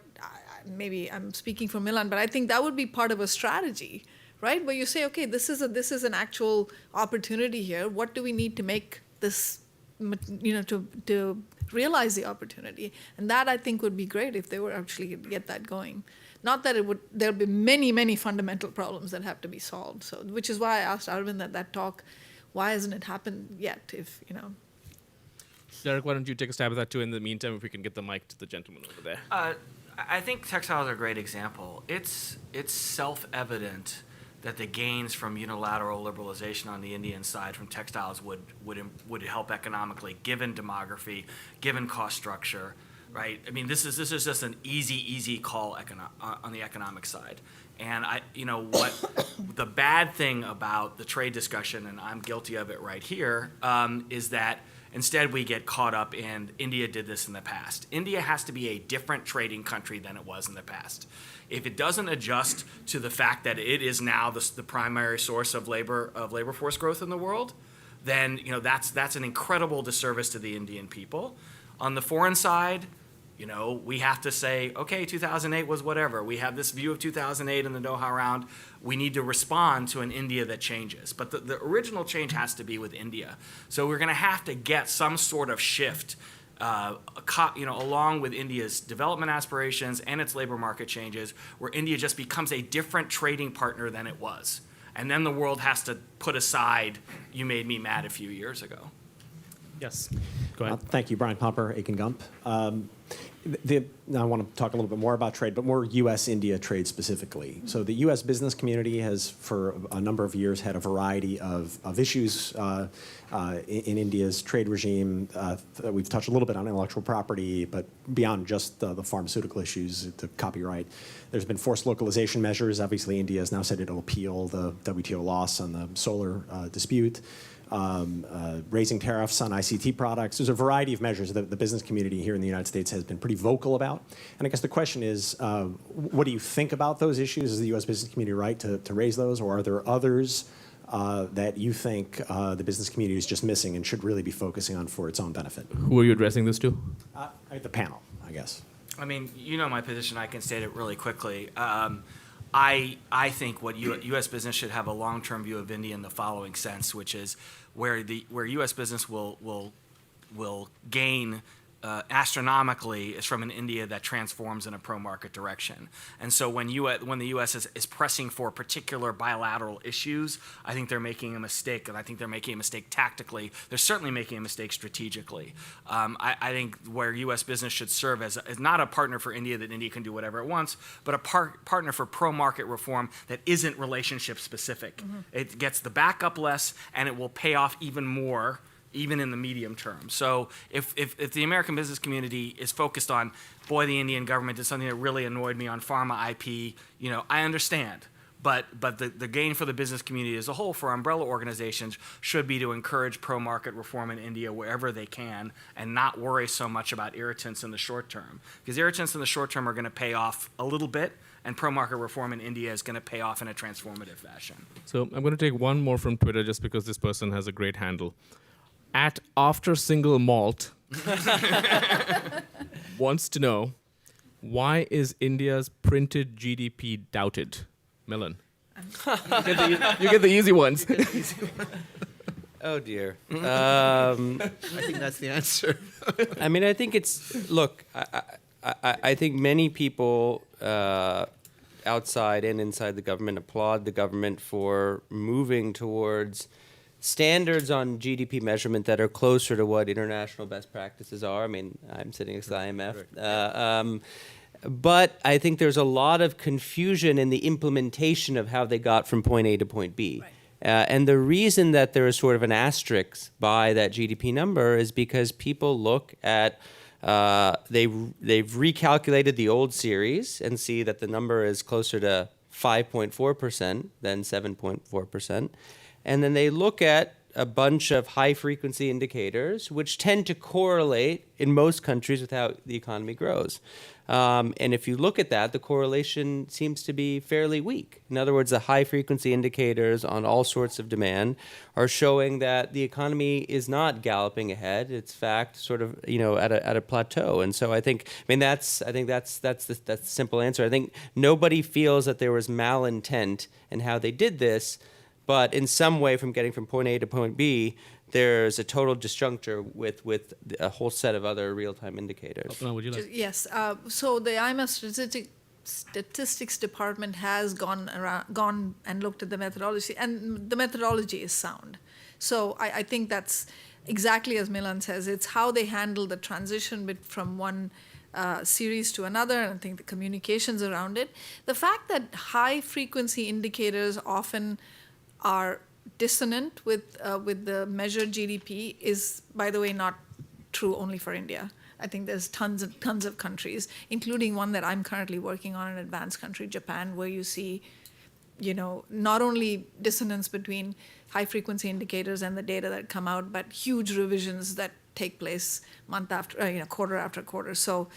maybe I'm speaking for Milan, but I think that would be part of a strategy, right? Where you say, okay, this is an actual opportunity here. What do we need to make this, to realize the opportunity? And that, I think, would be great if they were actually get that going. Not that there'll be many, many fundamental problems that have to be solved. So, which is why I asked Arvind that talk, why hasn't it happened yet, Derek, why don't you take a stab at that too? In the meantime, if we can get the mic to the gentleman over there. I think textiles are a great example. It's self-evident that the gains from unilateral liberalization on the Indian side from textiles would help economically, given demography, given cost structure, right? I mean, this is just an easy call on the economic side. And what the bad thing about the trade discussion, and I'm guilty of it right here, is that Instead, we get caught up in India did this in the past. India has to be a different trading country than it was in the past. If it doesn't adjust to the fact that it is now the primary source of labor force growth in the world, then that's an incredible disservice to the Indian people. On the foreign side, we have to say, okay, 2008 was whatever. We have this view of 2008 in the Doha round. We need to respond to an India that changes. But the original change has to be with India. So we're going to have to get some sort of shift along with India's development aspirations and its labor market changes, where India just becomes a different trading partner than it was. And then the world has to put aside, you made me mad a few years ago. Yes, go ahead. Thank you, Brian Pomper, Aiken Gump. Now I want to talk a little bit more about trade, but more U.S.-India trade specifically. So the U.S. business community has, for a number of years, had a variety of issues in India's trade regime. We've touched a little bit on intellectual property, but beyond just the pharmaceutical issues, the copyright. There's been forced localization measures. Obviously, India has now said it'll appeal the WTO loss on the solar dispute. Raising tariffs on ICT products. There's a variety of measures that the business community here in the United States has been pretty vocal about. And I guess the question is, what do you think about those issues? Is the U.S. business community right to raise those, or are there others that you think the business community is just missing and should really be focusing on for its own benefit? Who are you addressing this to? The panel, I guess. I mean, my position. I can state it really quickly. I think what U.S. business should have a long-term view of India in the following sense, which is where U.S. business will gain astronomically is from an India that transforms in a pro-market direction. And so when the U.S. is pressing for particular bilateral issues, I think they're making a mistake, and I think they're making a mistake tactically. They're certainly making a mistake strategically. I think where U.S. business should serve as not a partner for India that India can do whatever it wants, but a partner for pro-market reform that isn't relationship specific. Mm-hmm. It gets the backup less, and it will pay off even more, even in the medium term. So if the American business community is focused on, boy, the Indian government did something that really annoyed me on pharma IP, I understand. But the gain for the business community as a whole, for umbrella organizations, should be to encourage pro-market reform in India wherever they can and not worry so much about irritants in the short term. Because irritants in the short term are going to pay off a little bit, and pro-market reform in India is going to pay off in a transformative fashion. So I'm going to take one more from Twitter just because this person has a great handle. At After Single Malt wants to know, why is India's printed GDP doubted? Milan. You get the easy ones. Oh, dear. I think that's the answer. I mean, I think look, I think many people outside and inside the government applaud the government for moving towards standards on GDP measurement that are closer to what international best practices are. I mean, I'm sitting next to the IMF. But I think there's a lot of confusion in the implementation of how they got from point A to point B. Right. And the reason that there is sort of an asterisk by that GDP number is because people look at they've recalculated the old series and see that the number is closer to 5.4% than 7.4%. And then they look at a bunch of high-frequency indicators, which tend to correlate in most countries with how the economy grows. And if you look at that, the correlation seems to be fairly weak. In other words, the high-frequency indicators on all sorts of demand are showing that the economy is not galloping ahead. It's, in fact, sort of at a plateau. And so that's the simple answer. I think nobody feels that there was malintent in how they did this. But in some way, from getting from point A to point B, there's a total disjuncture with a whole set of other real-time indicators. Would you like? Yes. So the IMF Statistics Department has gone and looked at the methodology, and the methodology is sound. So I think that's exactly as Milan says. It's how they handle the transition from one series to another, and I think the communications around it. The fact that high-frequency indicators often are dissonant with the measured GDP is, by the way, not true only for India. I think there's tons of countries, including one that I'm currently working on, an advanced country, Japan, where you see not only dissonance between high frequency indicators and the data that come out, but huge revisions that take place month after, quarter after quarter. So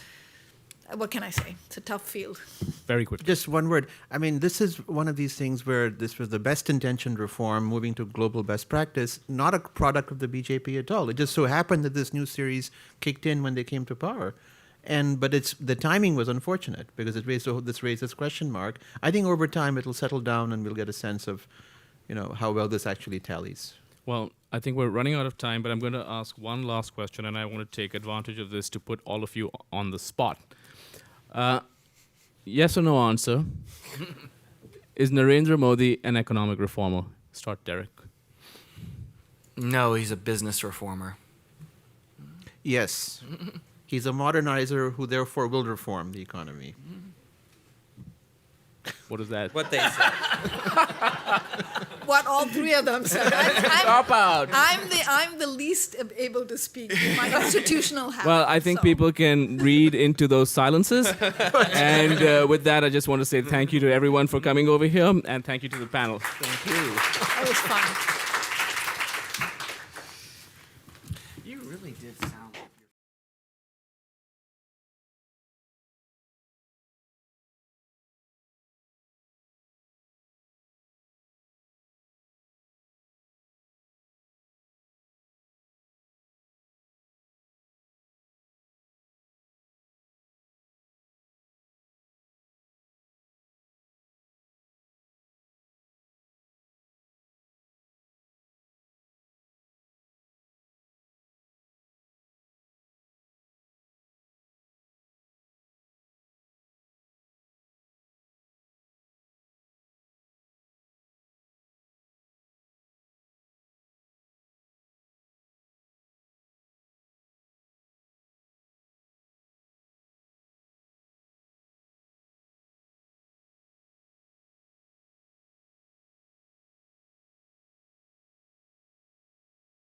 what can I say? It's a tough field. Very quickly. Just one word. I mean, this is one of these things where this was the best intentioned reform, moving to global best practice, not a product of the BJP at all. It just so happened that this new series kicked in when they came to power. But the timing was unfortunate because it raised this question mark. I think over time it'll settle down and we'll get a sense of, how well this actually tallies. Well, I think we're running out of time, but I'm going to ask one last question, and I want to take advantage of this to put all of you on the spot. Yes or no answer. Is Narendra Modi an economic reformer? Start, Derek. No, he's a business reformer. Yes. He's a modernizer who therefore will reform the economy. What is that? What they said. What all three of them said. Stop out. I'm the least able to speak in my institutional hat. Well, I think people can read into those silences. And with that, I just want to say thank you to everyone for coming over here, and thank you to the panel. Thank you. That was fun.